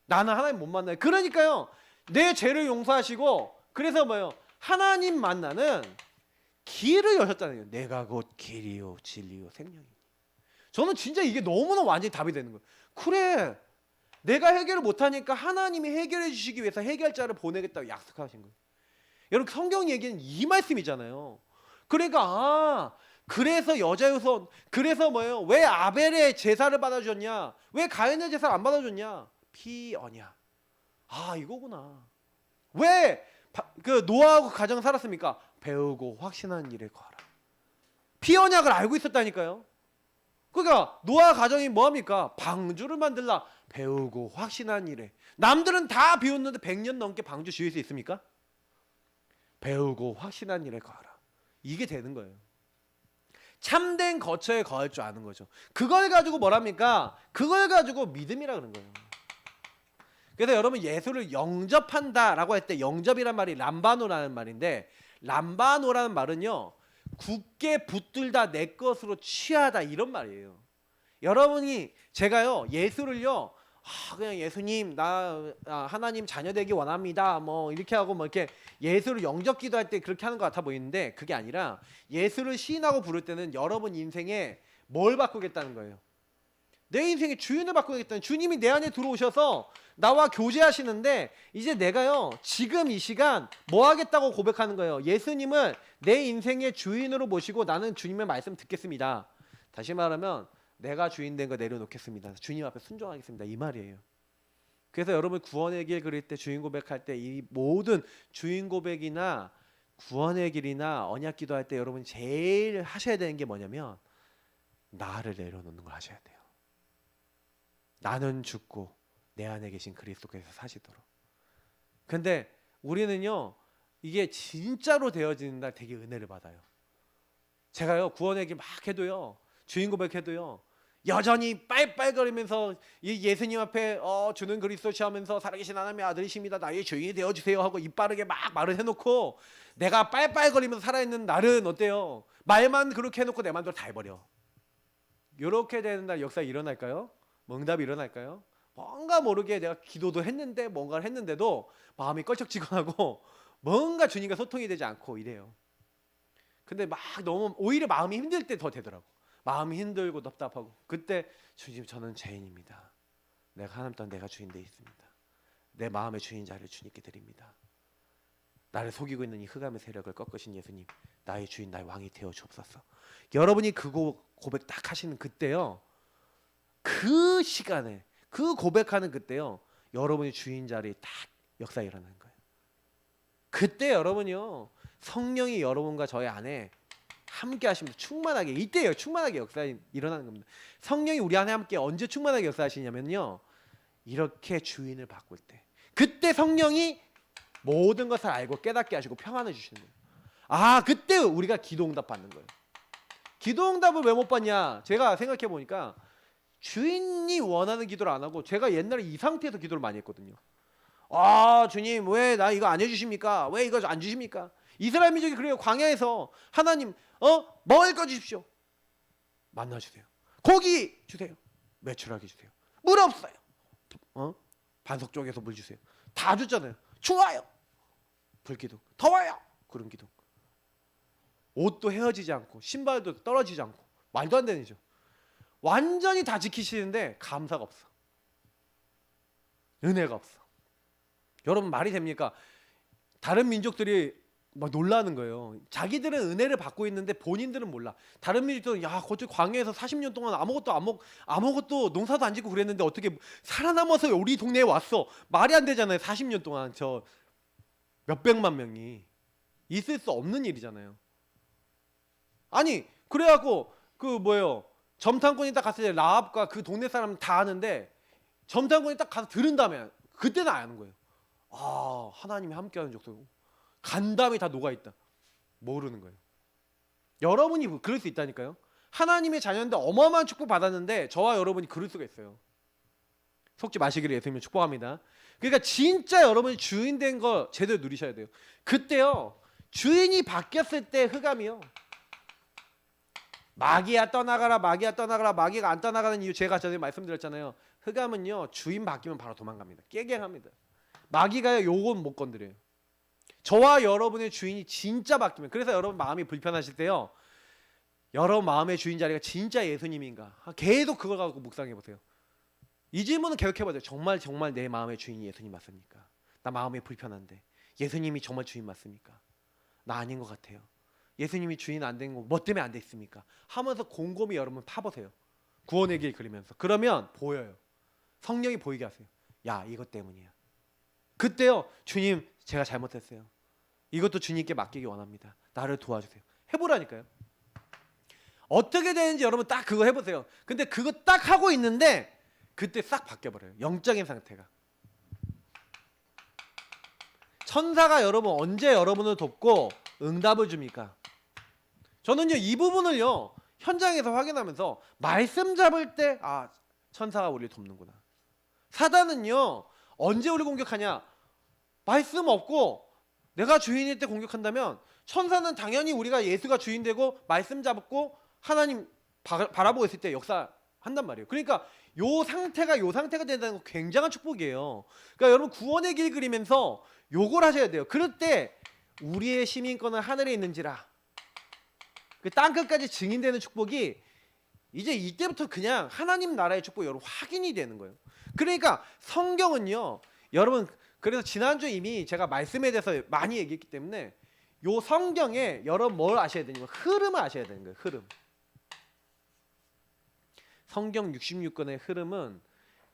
나는 하나님 못 만나요. 그러니까요. 내 죄를 용서하시고 그래서 뭐예요? 하나님 만나는 길을 여셨잖아요. 내가 곧 길이요 진리요 생명이니. 저는 진짜 이게 너무나 완전히 답이 되는 거예요. 그래, 내가 해결을 못하니까 하나님이 해결해 주시기 위해서 해결자를 보내겠다고 약속하신 거예요. 여러분 성경 얘기는 이 말씀이잖아요. 그러니까 그래서 여자유손, 그래서 뭐예요? 왜 아벨의 제사를 받아줬냐? 왜 가인의 제사를 안 받아줬냐? 피 언약. 이거구나. 왜 그 노아하고 가정 살았습니까? 배우고 확신한 일에 거하라. 피 언약을 알고 있었다니까요. 그러니까 노아 가정이 뭐합니까? 방주를 만들라. 배우고 확신한 일에. 남들은 다 비웠는데 100년 넘게 방주 지을 수 있습니까? 배우고 확신한 일에 거하라. 이게 되는 거예요. 참된 거처에 거할 줄 아는 거죠. 그걸 가지고 뭐랍니까? 그걸 가지고 믿음이라 그런 거예요. 그래서 여러분 예수를 영접한다라고 할 때 영접이란 말이 람바노라는 말인데, 람바노라는 말은요 굳게 붙들다 내 것으로 취하다 이런 말이에요. 여러분이 제가요 예수를요 그냥 예수님 나 하나님 자녀 되기 원합니다 뭐 이렇게 하고 뭐 이렇게 예수를 영접 기도할 때 그렇게 하는 것 같아 보이는데, 그게 아니라 예수를 시인하고 부를 때는 여러분 인생에 뭘 바꾸겠다는 거예요. 내 인생의 주인을 바꾸겠다는, 주님이 내 안에 들어오셔서 나와 교제하시는데 이제 내가요 지금 이 시간 뭐 하겠다고 고백하는 거예요. 예수님을 내 인생의 주인으로 모시고 나는 주님의 말씀 듣겠습니다. 다시 말하면 내가 주인 된 거 내려놓겠습니다. 주님 앞에 순종하겠습니다. 이 말이에요. 그래서 여러분 구원의 길 그릴 때, 주인 고백할 때 이 모든 주인 고백이나 구원의 길이나 언약 기도할 때 여러분 제일 하셔야 되는 게 뭐냐면 나를 내려놓는 걸 하셔야 돼요. 나는 죽고 내 안에 계신 그리스도께서 사시도록. 근데 우리는요 이게 진짜로 되어지는 날 되게 은혜를 받아요. 제가요 구원의 길 막 해도요, 주인 고백해도요 여전히 빨빨거리면서 예수님 앞에 주는 그리스도시 하면서 살아계신 하나님의 아들이십니다, 나의 주인이 되어주세요 하고 입 빠르게 막 말을 해놓고 내가 빨빨거리면서 살아있는 날은 어때요? 말만 그렇게 해놓고 내 마음대로 다 해버려. 이렇게 되는 날 역사 일어날까요? 응답이 일어날까요? 뭔가 모르게 내가 기도도 했는데 뭔가를 했는데도 마음이 껄쩍지근하고 뭔가 주님과 소통이 되지 않고 이래요. 근데 막 너무 오히려 마음이 힘들 때 더 되더라고. 마음이 힘들고 답답하고 그때 주님 저는 죄인입니다. 내가 하나님 또한 내가 주인 돼 있습니다. 내 마음의 주인 자를 주님께 드립니다. 나를 속이고 있는 이 흑암의 세력을 꺾으신 예수님, 나의 주인 나의 왕이 되어 주옵소서. 여러분이 그 고백 딱 하시는 그때요, 그 시간에 그 고백하는 그때요 여러분이 주인 자리에 딱 역사 일어나는 거예요. 그때 여러분이요 성령이 여러분과 저의 안에 함께 하시면서 충만하게, 이때예요 충만하게 역사 일어나는 겁니다. 성령이 우리 안에 함께 언제 충만하게 역사하시냐면요 이렇게 주인을 바꿀 때, 그때 성령이 모든 것을 알고 깨닫게 하시고 평안을 주시는 거예요. 그때 우리가 기도응답 받는 거예요. 기도응답을 왜 못 받냐, 제가 생각해 보니까 주인이 원하는 기도를 안 하고 제가 옛날에 이 상태에서 기도를 많이 했거든요. 주님 왜 나 이거 안 해주십니까? 왜 이거 안 주십니까? 이스라엘 민족이 그래요. 광야에서 하나님 먹을 거 주십시오. 만나 주세요. 고기 주세요. 매출하게 주세요. 물 없어요. 반석 쪽에서 물 주세요. 다 줬잖아요. 좋아요. 불기둥. 더워요. 구름 기둥. 옷도 헤어지지 않고 신발도 떨어지지 않고 말도 안 되는 죠. 완전히 다 지키시는데 감사가 없어. 은혜가 없어. 여러분 말이 됩니까? 다른 민족들이 막 놀라는 거예요. 자기들은 은혜를 받고 있는데 본인들은 몰라. 다른 민족들은 거쪽 광야에서 40년 동안 아무것도 농사도 안 짓고 그랬는데 어떻게 살아남아서 우리 동네에 왔어. 말이 안 되잖아요. 40년 동안 저 몇백만 명이. 있을 수 없는 일이잖아요. 아니 그래갖고 점탕꾼이 딱 갔을 때 라합과 그 동네 사람 다 아는데 점탕꾼이 딱 가서 들은 다음에 그때는 아는 거예요. 하나님이 함께하는 족속, 간담이 다 녹아있다. 모르는 거예요. 여러분이 그럴 수 있다니까요. 하나님의 자녀인데 어마어마한 축복 받았는데 저와 여러분이 그럴 수가 있어요. 속지 마시기를 예수님을 축복합니다. 그러니까 진짜 여러분이 주인 된 거 제대로 누리셔야 돼요. 그때요, 주인이 바뀌었을 때 흑암이요, 마귀야 떠나가라, 마귀야 떠나가라, 마귀가 안 떠나가는 이유 제가 전에 말씀드렸잖아요. 흑암은요, 주인 바뀌면 바로 도망갑니다. 깨갱합니다. 마귀가요, 요건 못 건드려요. 저와 여러분의 주인이 진짜 바뀌면, 그래서 여러분 마음이 불편하실 때요, 여러분 마음의 주인 자리가 진짜 예수님인가 계속 그걸 갖고 묵상해 보세요. 이 질문은 계속 해보세요. 정말 내 마음의 주인이 예수님 맞습니까? 나 마음이 불편한데 예수님이 정말 주인 맞습니까? 나 아닌 것 같아요. 예수님이 주인 안 된 거 뭐 때문에 안 됐습니까? 하면서 곰곰이 여러분 파보세요. 구원의 길 그리면서. 그러면 보여요. 성령이 보이게 하세요. 야, 이것 때문이야. 그때요, 주님 제가 잘못했어요. 이것도 주님께 맡기기 원합니다. 나를 도와주세요. 해보라니까요. 어떻게 되는지 여러분 딱 그거 해보세요. 근데 그거 딱 하고 있는데 그때 싹 바뀌어버려요. 영적인 상태가. 천사가 여러분 언제 여러분을 돕고 응답을 줍니까? 저는요, 이 부분을요 현장에서 확인하면서 말씀 잡을 때 천사가 우리를 돕는구나. 사단은요 언제 우리 공격하냐? 말씀 없고 내가 주인일 때 공격한다면, 천사는 당연히 우리가 예수가 주인 되고 말씀 잡고 하나님 바라보고 있을 때 역사한단 말이에요. 그러니까 요 상태가 된다는 건 굉장한 축복이에요. 그러니까 여러분 구원의 길 그리면서 요걸 하셔야 돼요. 그럴 때 우리의 시민권은 하늘에 있는지라, 그 땅끝까지 증인되는 축복이 이제 이때부터 그냥 하나님 나라의 축복이 여러분 확인이 되는 거예요. 그러니까 성경은요, 여러분, 그래서 지난주 이미 제가 말씀에 대해서 많이 얘기했기 때문에 요 성경에 여러분 뭘 아셔야 되냐면 흐름을 아셔야 되는 거예요. 흐름. 성경 66권의 흐름은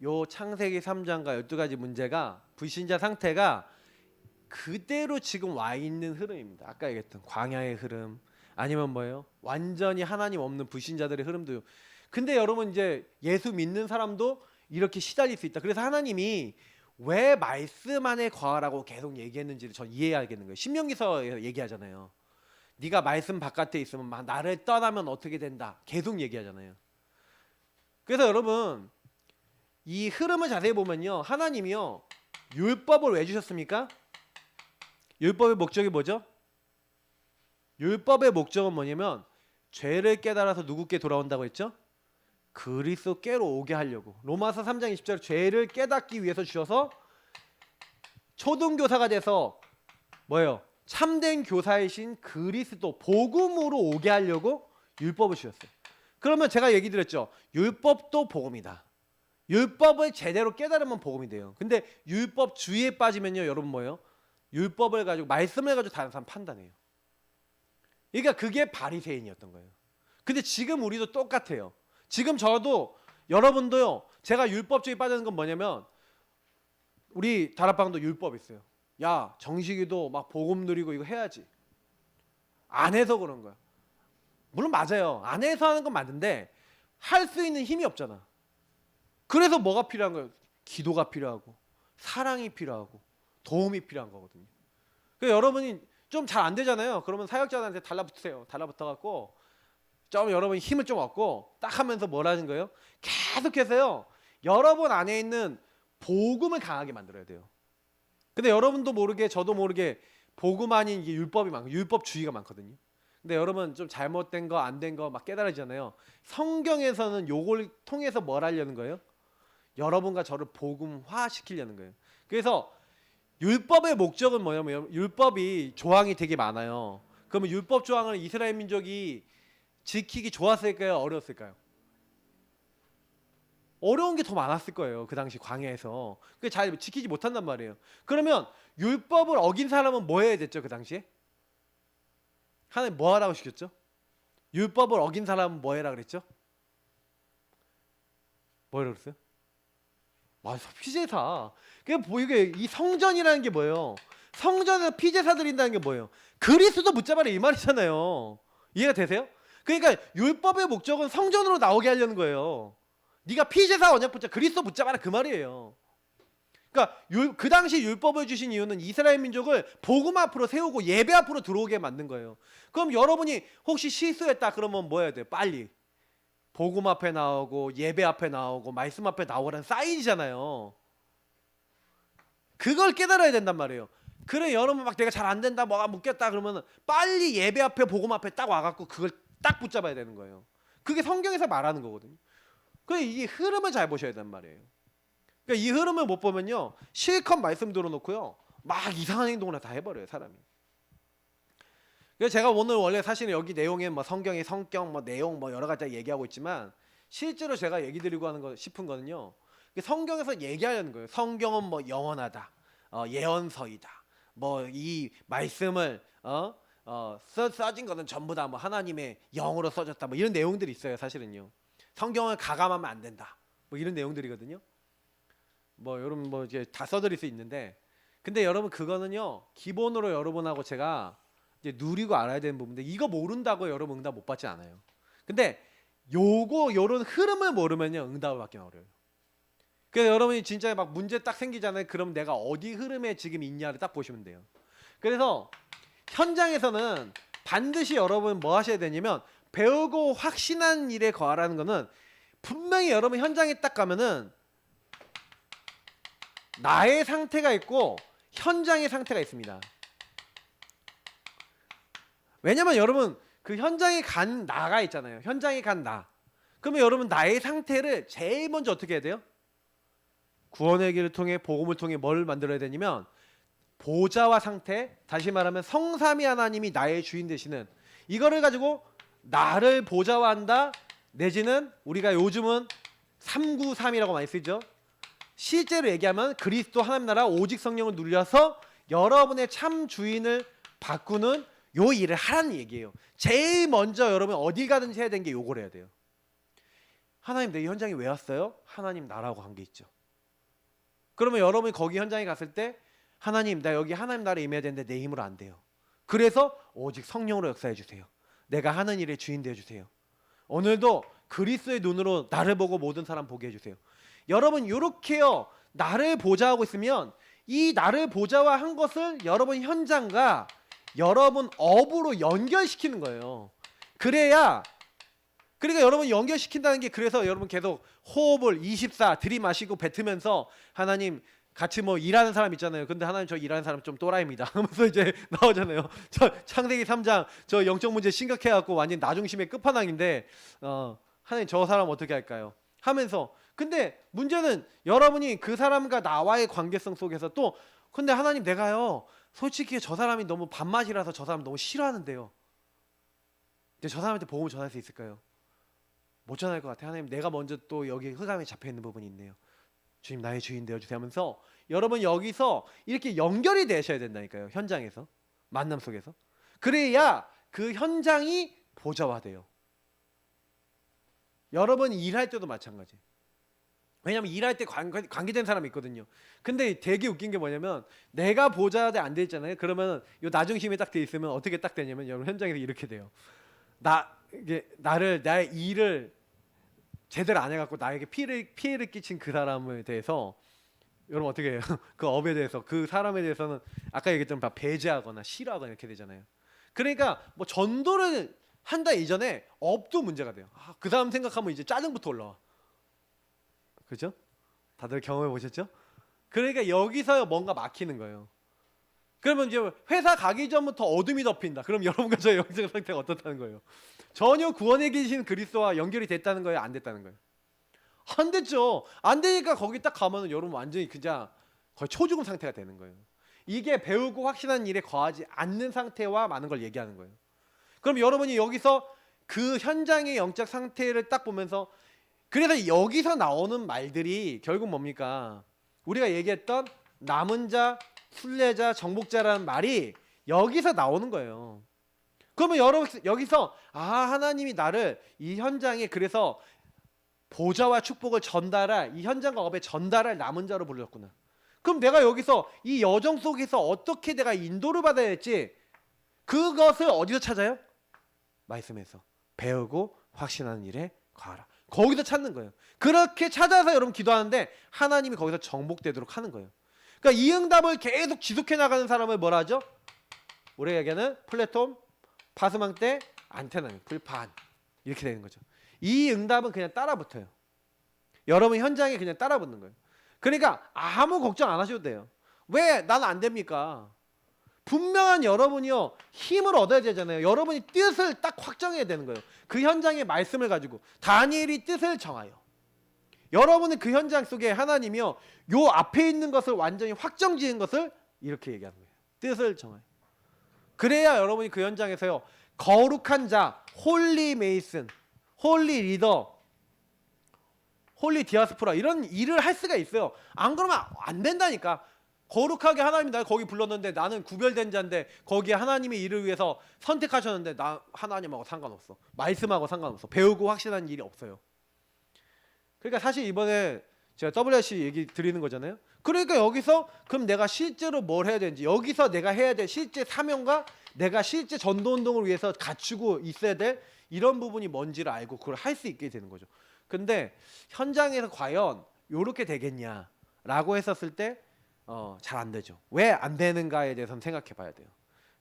요 창세기 3장과 12가지 문제가 불신자 상태가 그대로 지금 와 있는 흐름입니다. 아까 얘기했던 광야의 흐름, 아니면 뭐예요? 완전히 하나님 없는 불신자들의 흐름도. 근데 여러분 이제 예수 믿는 사람도 이렇게 시달릴 수 있다. 그래서 하나님이 왜 말씀 안에 거하라고 계속 얘기했는지를 전 이해하겠는 거예요. 신명기서에서 얘기하잖아요. 네가 말씀 바깥에 있으면 막 나를 떠나면 어떻게 된다. 계속 얘기하잖아요. 그래서 여러분 이 흐름을 자세히 보면요, 하나님이요 율법을 왜 주셨습니까? 율법의 목적이 뭐죠? 율법의 목적은 뭐냐면 죄를 깨달아서 누구께 돌아온다고 했죠? 그리스도께로 오게 하려고. 로마서 3장 20절, 죄를 깨닫기 위해서 주셔서 초등교사가 돼서 뭐예요? 참된 교사이신 그리스도 복음으로 오게 하려고 율법을 주셨어요. 그러면 제가 얘기 드렸죠. 율법도 복음이다. 율법을 제대로 깨달으면 복음이 돼요. 근데 율법 주의에 빠지면요, 여러분 뭐예요? 율법을 가지고, 말씀을 가지고 다른 사람 판단해요. 그러니까 그게 바리새인이었던 거예요. 근데 지금 우리도 똑같아요. 지금 저도 여러분도요, 제가 율법주의 빠지는 건 뭐냐면, 우리 다락방도 율법 있어요. 야, 정식이도 막 복음 누리고 이거 해야지. 안 해서 그런 거야. 물론 맞아요. 안 해서 하는 건 맞는데 할 수 있는 힘이 없잖아. 그래서 뭐가 필요한 거예요? 기도가 필요하고 사랑이 필요하고 도움이 필요한 거거든요. 그러니까 여러분이 좀 잘 안 되잖아요. 그러면 사역자한테 달라붙으세요. 달라붙어갖고 좀 여러분이 힘을 좀 얻고 딱 하면서 뭘 하는 거예요? 계속해서요, 여러분 안에 있는 복음을 강하게 만들어야 돼요. 근데 여러분도 모르게 저도 모르게 복음 아닌 이게 율법이 많고 율법주의가 많거든요. 근데 여러분 좀 잘못된 거 안 된 거 막 깨달아지잖아요. 성경에서는 요걸 통해서 뭘 하려는 거예요? 여러분과 저를 복음화 시키려는 거예요. 그래서 율법의 목적은 뭐냐면, 율법이 조항이 되게 많아요. 그러면 율법 조항을 이스라엘 민족이 지키기 좋았을까요? 어려웠을까요? 어려운 게 더 많았을 거예요. 그 당시 광야에서. 그게 잘 지키지 못한단 말이에요. 그러면 율법을 어긴 사람은 뭐 해야 됐죠? 그 당시에? 하나님 뭐 하라고 시켰죠? 율법을 어긴 사람은 뭐 해라 그랬죠? 뭐 해라 그랬어요? 맞아, 피제사. 이게 이 성전이라는 게 뭐예요? 성전에서 피제사 드린다는 게 뭐예요? 그리스도 붙잡아라 이 말이잖아요. 이해가 되세요? 그러니까 율법의 목적은 성전으로 나오게 하려는 거예요. 네가 피제사 언약 붙잡아, 그리스도 붙잡아라 그 말이에요. 그러니까 그 당시 율법을 주신 이유는 이스라엘 민족을 복음 앞으로 세우고 예배 앞으로 들어오게 만든 거예요. 그럼 여러분이 혹시 실수했다 그러면 뭐 해야 돼요? 빨리 복음 앞에 나오고 예배 앞에 나오고 말씀 앞에 나오라는 사인이잖아요. 그걸 깨달아야 된단 말이에요. 그래 여러분 막 내가 잘 안 된다 뭐가 묶였다 그러면 빨리 예배 앞에 복음 앞에 딱 와갖고 그걸 딱 붙잡아야 되는 거예요. 그게 성경에서 말하는 거거든요. 그래서 이 흐름을 잘 보셔야 된단 말이에요. 그러니까 이 흐름을 못 보면요 실컷 말씀 들어놓고요 막 이상한 행동을 다 해버려요 사람이. 그래서 제가 오늘 원래 사실 여기 내용에 뭐 성경의 성격 뭐 내용 뭐 여러 가지 얘기하고 있지만 실제로 제가 얘기 드리고 하는 거 싶은 거는요 성경에서 얘기하려는 거예요. 성경은 뭐 영원하다, 예언서이다. 뭐 이 말씀을 써진 거는 전부 다 뭐 하나님의 영으로 써졌다. 뭐 이런 내용들이 있어요. 사실은요. 성경을 가감하면 안 된다. 뭐 이런 내용들이거든요. 뭐 여러분 뭐 이제 다 써드릴 수 있는데, 근데 여러분 그거는요 기본으로 여러분하고 제가 이제 누리고 알아야 되는 부분인데 이거 모른다고 여러분 응답 못 받지 않아요. 근데 요런 흐름을 모르면요 응답을 받기 어려워요. 그래서 여러분이 진짜 막 문제 딱 생기잖아요. 그럼 내가 어디 흐름에 지금 있냐를 딱 보시면 돼요. 그래서 현장에서는 반드시 여러분 뭐 하셔야 되냐면 배우고 확신한 일에 거하라는 거는 분명히 여러분 현장에 딱 가면은 나의 상태가 있고 현장의 상태가 있습니다. 왜냐면 여러분 그 현장에 간 나가 있잖아요. 현장에 간 나. 그러면 여러분 나의 상태를 제일 먼저 어떻게 해야 돼요? 구원의 길을 통해 복음을 통해 뭘 만들어야 되냐면 보좌와 상태, 다시 말하면 성삼위 하나님이 나의 주인 되시는 이거를 가지고 나를 보좌화한다 내지는 우리가 요즘은 393이라고 많이 쓰죠. 실제로 얘기하면 그리스도 하나님 나라 오직 성령을 누려서 여러분의 참 주인을 바꾸는 요 일을 하라는 얘기예요. 제일 먼저 여러분 어디 가든지 해야 되는 게 요걸 해야 돼요. 하나님 내 현장에 왜 왔어요? 하나님 나라고 관계 있죠. 그러면 여러분이 거기 현장에 갔을 때 하나님 나 여기 하나님 나라에 임해야 되는데 내 힘으로 안 돼요. 그래서 오직 성령으로 역사해 주세요. 내가 하는 일의 주인 되어 주세요. 오늘도 그리스도의 눈으로 나를 보고 모든 사람 보게 해주세요. 여러분 이렇게요 나를 보좌하고 있으면 이 나를 보좌화한 것을 여러분 현장과 여러분 업으로 연결시키는 거예요. 그래야 그러니까 여러분 연결시킨다는 게 그래서 여러분 계속 호흡을 24 들이마시고 뱉으면서 하나님 같이 뭐 일하는 사람 있잖아요. 근데 하나님 저 일하는 사람 좀 또라이입니다 하면서 이제 나오잖아요. 저 창세기 3장 저 영적 문제 심각해갖고 완전 나중심의 끝판왕인데 하나님 저 사람 어떻게 할까요? 하면서 근데 문제는 여러분이 그 사람과 나와의 관계성 속에서 또 근데 하나님 내가요 솔직히 저 사람이 너무 밥맛이라서 저 사람 너무 싫어하는데요. 근데 저 사람한테 복음을 전할 수 있을까요? 못 전할 것 같아요. 하나님 내가 먼저 또 여기 흑암에 잡혀있는 부분이 있네요. 주님 나의 주인 되어주세요 하면서 여러분 여기서 이렇게 연결이 되셔야 된다니까요. 현장에서 만남 속에서 그래야 그 현장이 보좌화돼요. 여러분 일할 때도 마찬가지. 왜냐면 일할 때 관계된 사람이 있거든요. 근데 되게 웃긴 게 뭐냐면 내가 보좌대 안 돼 있잖아요. 그러면 요 나중심이 딱 돼 있으면 어떻게 딱 되냐면 여러분 현장에서 이렇게 돼요. 나의 일을 제대로 안 해갖고 나에게 피해를 끼친 그 사람에 대해서 여러분 어떻게 해요? 그 업에 대해서 그 사람에 대해서는 아까 얘기했던 다 배제하거나 싫어하거나 이렇게 되잖아요. 그러니까 뭐 전도를 한다 이전에 업도 문제가 돼요. 그 사람 생각하면 이제 짜증부터 올라와. 그죠? 다들 경험해 보셨죠? 그러니까 여기서 뭔가 막히는 거예요. 그러면 이제 회사 가기 전부터 어둠이 덮인다. 그럼 여러분과 저의 영적 상태가 어떻다는 거예요? 전혀 구원에 계신 그리스도와 연결이 됐다는 거예요? 안 됐다는 거예요? 안 됐죠. 안 되니까 거기 딱 가면은 여러분 완전히 그냥 거의 초죽음 상태가 되는 거예요. 이게 배우고 확신한 일에 거하지 않는 상태와 많은 걸 얘기하는 거예요. 그럼 여러분이 여기서 그 현장의 영적 상태를 딱 보면서 그래서 여기서 나오는 말들이 결국 뭡니까? 우리가 얘기했던 남은 자, 순례자, 정복자라는 말이 여기서 나오는 거예요. 그러면 여기서 하나님이 나를 이 현장에 그래서 보좌와 축복을 전달할 이 현장과 업에 전달할 남은 자로 불렀구나. 그럼 내가 여기서 이 여정 속에서 어떻게 내가 인도를 받아야 될지 그것을 어디서 찾아요? 말씀에서 배우고 확신하는 일에 거하라. 거기서 찾는 거예요. 그렇게 찾아서 여러분 기도하는데 하나님이 거기서 정복되도록 하는 거예요. 그러니까 이 응답을 계속 지속해 나가는 사람을 뭐라 하죠? 우리가 얘기하는 플랫폼, 파스망 때 안테나, 불판 이렇게 되는 거죠. 이 응답은 그냥 따라 붙어요. 여러분 현장에 그냥 따라 붙는 거예요. 그러니까 아무 걱정 안 하셔도 돼요. 왜 나는 안 됩니까? 분명한 여러분이요 힘을 얻어야 되잖아요. 여러분이 뜻을 딱 확정해야 되는 거예요. 그 현장의 말씀을 가지고 다니엘이 뜻을 정하여 여러분은 그 현장 속에 하나님이요 요 앞에 있는 것을 완전히 확정 지은 것을 이렇게 얘기하는 거예요. 뜻을 정하여. 그래야 여러분이 그 현장에서요 거룩한 자, 홀리 메이슨, 홀리 리더, 홀리 디아스포라 이런 일을 할 수가 있어요. 안 그러면 안 된다니까. 거룩하게 하나님이 날 거기 불렀는데 나는 구별된 자인데 거기에 하나님의 일을 위해서 선택하셨는데 나 하나님하고 상관없어. 말씀하고 상관없어. 배우고 확신하는 일이 없어요. 그러니까 사실 이번에 제가 WRC 얘기 드리는 거잖아요. 그러니까 여기서 그럼 내가 실제로 뭘 해야 되는지 여기서 내가 해야 될 실제 사명과 내가 실제 전도운동을 위해서 갖추고 있어야 될 이런 부분이 뭔지를 알고 그걸 할 수 있게 되는 거죠. 근데 현장에서 과연 이렇게 되겠냐라고 했었을 때 잘 안 되죠. 왜 안 되는가에 대해서는 생각해 봐야 돼요.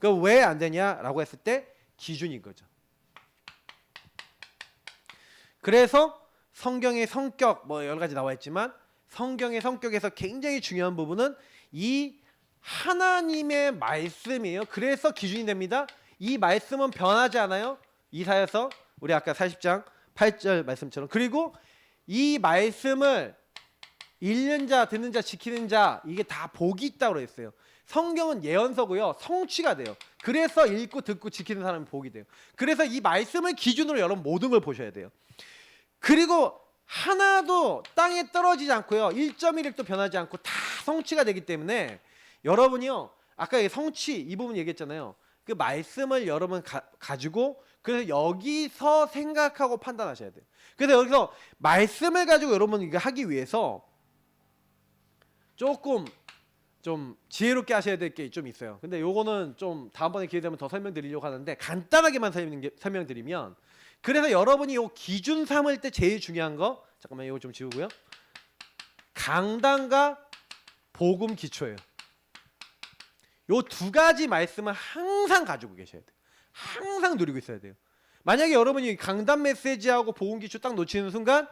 그 왜 안 되냐라고 했을 때 기준인 거죠. 그래서 성경의 성격 뭐 여러 가지 나와 있지만 성경의 성격에서 굉장히 중요한 부분은 이 하나님의 말씀이에요. 그래서 기준이 됩니다. 이 말씀은 변하지 않아요. 이사야서 우리 아까 40장 8절 말씀처럼. 그리고 이 말씀을 읽는 자, 듣는 자, 지키는 자 이게 다 복이 있다고 그랬어요. 성경은 예언서고요. 성취가 돼요. 그래서 읽고 듣고 지키는 사람은 복이 돼요. 그래서 이 말씀을 기준으로 여러분 모든 걸 보셔야 돼요. 그리고 하나도 땅에 떨어지지 않고요. 1.1도 변하지 않고 다 성취가 되기 때문에 여러분이요. 아까 성취 이 부분 얘기했잖아요. 그 말씀을 여러분 가지고 그래서 여기서 생각하고 판단하셔야 돼요. 그래서 여기서 말씀을 가지고 여러분 이거 하기 위해서 조금 좀 지혜롭게 하셔야 될 게 좀 있어요. 근데 요거는 좀 다음번에 기회 되면 더 설명드리려고 하는데 간단하게만 설명드리면 그래서 여러분이 요 기준 삼을 때 제일 중요한 거 잠깐만 이거 좀 지우고요. 강단과 복음 기초예요. 요 두 가지 말씀을 항상 가지고 계셔야 돼요. 항상 누리고 있어야 돼요. 만약에 여러분이 강단 메시지하고 복음 기초 딱 놓치는 순간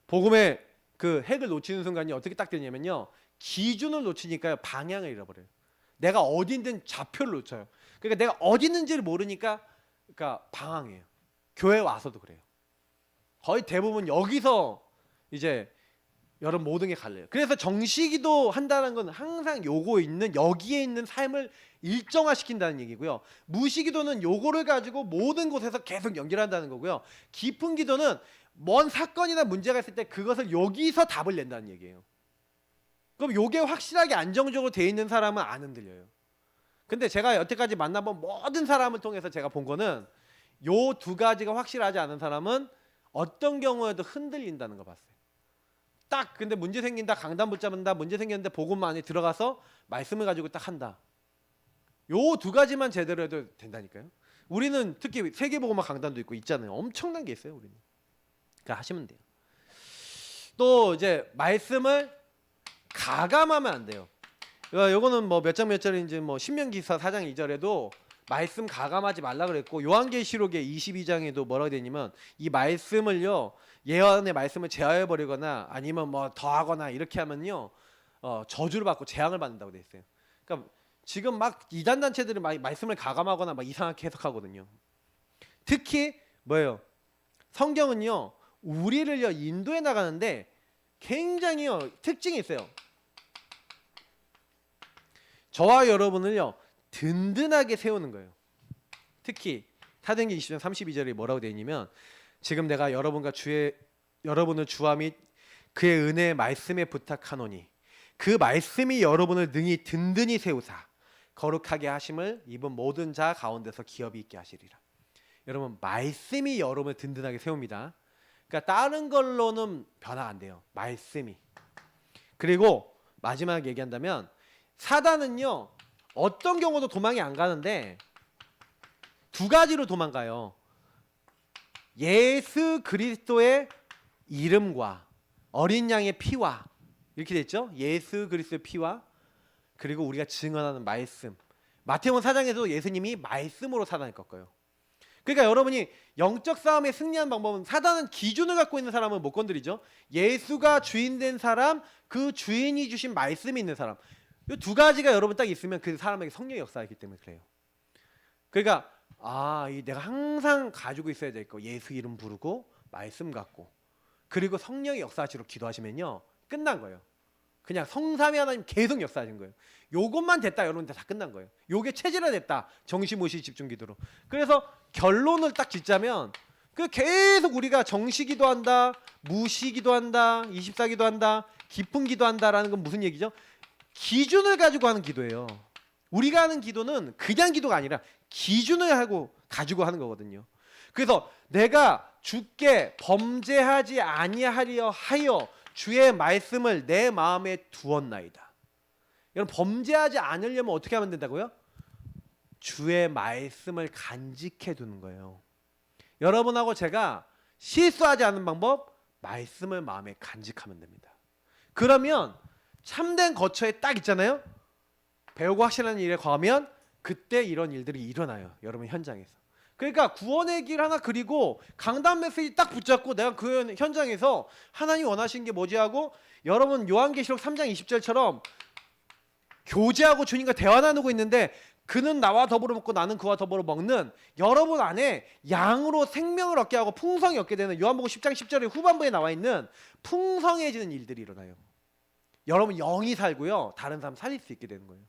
복음의 그 핵을 놓치는 순간이 어떻게 딱 되냐면요. 기준을 놓치니까요. 방향을 잃어버려요. 내가 어디 있는 좌표를 놓쳐요. 그러니까 내가 어디 있는지를 모르니까 그러니까 방황해요. 교회 와서도 그래요. 거의 대부분 여기서 이제 여러분 모든 게 갈려요. 그래서 정시기도 한다는 건 항상 요거 있는 여기에 있는 삶을 일정화시킨다는 얘기고요. 무시기도는 요거를 가지고 모든 곳에서 계속 연결한다는 거고요. 깊은 기도는 먼 사건이나 문제가 있을 때 그것을 여기서 답을 낸다는 얘기예요. 그럼 요게 확실하게 안정적으로 돼 있는 사람은 안 흔들려요. 근데 제가 여태까지 만나본 모든 사람을 통해서 제가 본 거는 요 두 가지가 확실하지 않은 사람은 어떤 경우에도 흔들린다는 거 봤어요. 딱 근데 문제 생긴다, 강단 붙잡는다, 문제 생겼는데 복음 안에 들어가서 말씀을 가지고 딱 한다. 요 두 가지만 제대로 해도 된다니까요. 우리는 특히 세계복음화 강단도 있고 있잖아요. 엄청난 게 있어요, 우리는. 그러니까 하시면 돼요. 또 이제 말씀을 가감하면 안 돼요. 요거는 뭐 몇 장 몇 절인지 뭐 신명기서 4장 2절에도 말씀 가감하지 말라 그랬고 요한계시록의 22장에도 뭐라고 되냐면 이 말씀을요 예언의 말씀을 제어해 버리거나 아니면 뭐 더하거나 이렇게 하면요 저주를 받고 재앙을 받는다고 돼 있어요. 그러니까 지금 막 이단 단체들은 막 말씀을 가감하거나 막 이상하게 해석하거든요. 특히 뭐예요? 성경은요 우리를요 인도해 나가는데 굉장히요 특징이 있어요. 저와 여러분을요 든든하게 세우는 거예요. 특히 사도행전 20장 32절에 뭐라고 되어 있냐면 지금 내가 여러분을 주와 및 그의 은혜의 말씀에 부탁하노니 그 말씀이 여러분을 능히 든든히 세우사 거룩하게 하심을 입은 모든 자 가운데서 기업이 있게 하시리라. 여러분 말씀이 여러분을 든든하게 세웁니다. 그러니까 다른 걸로는 변화 안 돼요. 말씀이. 그리고 마지막 얘기한다면 사단은요 어떤 경우도 도망이 안 가는데 두 가지로 도망가요. 예수 그리스도의 이름과 어린 양의 피와 이렇게 됐죠. 예수 그리스도의 피와 그리고 우리가 증언하는 말씀. 마태복음 4장에도 예수님이 말씀으로 사단을 꺾어요. 그러니까 여러분이 영적 싸움에 승리하는 방법은, 사단은 기준을 갖고 있는 사람은 못 건드리죠. 예수가 주인 된 사람, 그 주인이 주신 말씀이 있는 사람, 이 두 가지가 여러분 딱 있으면 그 사람에게 성령의 역사이기 때문에 그래요. 그러니까 내가 항상 가지고 있어야 될 거, 예수 이름 부르고 말씀 갖고 그리고 성령의 역사하시로 기도하시면요 끝난 거예요. 그냥 성삼위 하나님 계속 역사하신 거예요. 요것만 됐다 여러분들 다 끝난 거예요. 요게 체질화됐다 정시 모시 집중 기도로. 그래서 결론을 딱 짓자면 그 계속 우리가 정시 기도한다, 무시 기도한다, 24 기도한다, 깊은 기도한다라는 건 무슨 얘기죠? 기준을 가지고 하는 기도예요. 우리가 하는 기도는 그냥 기도가 아니라 기준을 가지고 하는 거거든요. 그래서 내가 주께 범죄하지 아니하려 하여 주의 말씀을 내 마음에 두었나이다. 여러분, 범죄하지 않으려면 어떻게 하면 된다고요? 주의 말씀을 간직해 두는 거예요. 여러분하고 제가 실수하지 않는 방법, 말씀을 마음에 간직하면 됩니다. 그러면 참된 거처에 딱 있잖아요. 배우고 확실한 일에 과하면 그때 이런 일들이 일어나요. 여러분 현장에서. 그러니까 구원의 길 하나 그리고 강단 메시지 딱 붙잡고 내가 그 현장에서 하나님 원하시는 게 뭐지 하고, 여러분 요한계시록 3장 20절처럼 교제하고 주님과 대화 나누고 있는데 그는 나와 더불어 먹고 나는 그와 더불어 먹는, 여러분 안에 양으로 생명을 얻게 하고 풍성이 얻게 되는, 요한복음 10장 10절의 후반부에 나와 있는 풍성해지는 일들이 일어나요. 여러분 영이 살고요 다른 사람 살릴 수 있게 되는 거예요.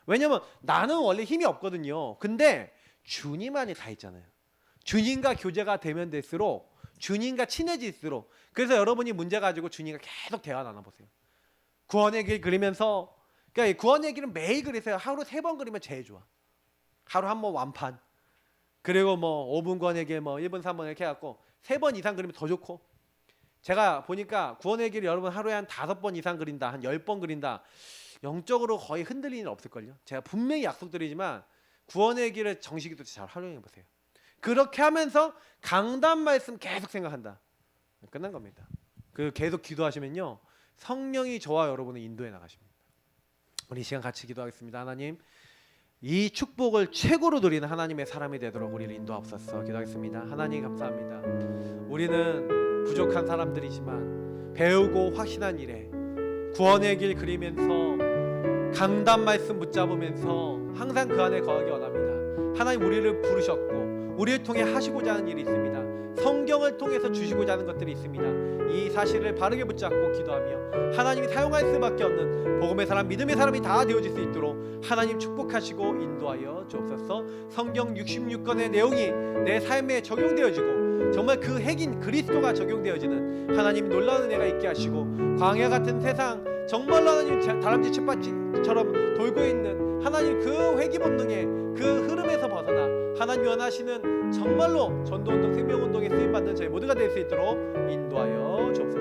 왜냐면 나는 원래 힘이 없거든요. 근데 주님 안에 다 있잖아요. 주님과 교제가 되면 될수록, 주님과 친해질수록. 그래서 여러분이 문제 가지고 주님과 계속 대화 나눠보세요. 구원의 길 그리면서, 그러니까 구원의 길은 매일 그리세요. 하루 3번 그리면 제일 좋아. 하루 한 번 완판. 그리고 뭐 5분 구원의 길, 뭐 1분 3분 이렇게 해갖고 3번 이상 그리면 더 좋고. 제가 보니까 구원의 길 여러분 하루에 한 5번 이상 그린다, 한 10번 그린다, 영적으로 거의 흔들리는 일 없을걸요. 제가 분명히 약속드리지만 구원의 길을 정식으로 잘 활용해 보세요. 그렇게 하면서 강단 말씀 계속 생각한다, 끝난 겁니다. 그 계속 기도하시면요 성령이 저와 여러분을 인도해 나가십니다. 우리 이 시간 같이 기도하겠습니다. 하나님, 이 축복을 최고로 누리는 하나님의 사람이 되도록 우리를 인도하옵소서. 기도하겠습니다. 하나님 감사합니다. 우리는 부족한 사람들이지만 배우고 확신한 일에 구원의 길 그리면서 강단 말씀 붙잡으면서 항상 그 안에 거하기 원합니다. 하나님, 우리를 부르셨고 우리를 통해 하시고자 하는 일이 있습니다. 성경을 통해서 주시고자 하는 것들이 있습니다. 이 사실을 바르게 붙잡고 기도하며 하나님이 사용할 수밖에 없는 복음의 사람, 믿음의 사람이 다 되어질 수 있도록 하나님 축복하시고 인도하여 주옵소서. 성경 66권의 내용이 내 삶에 적용되어지고 정말 그 핵인 그리스도가 적용되어지는 하나님 놀라운 은혜가 있게 하시고, 광야 같은 세상 정말로 하나님 다람쥐 쳇바퀴처럼 돌고 있는 하나님 그 회귀 본능의 그 흐름에서 벗어나 하나님 원하시는 정말로 전도운동, 생명운동에 쓰임받는 저희 모두가 될 수 있도록 인도하여 주옵소서.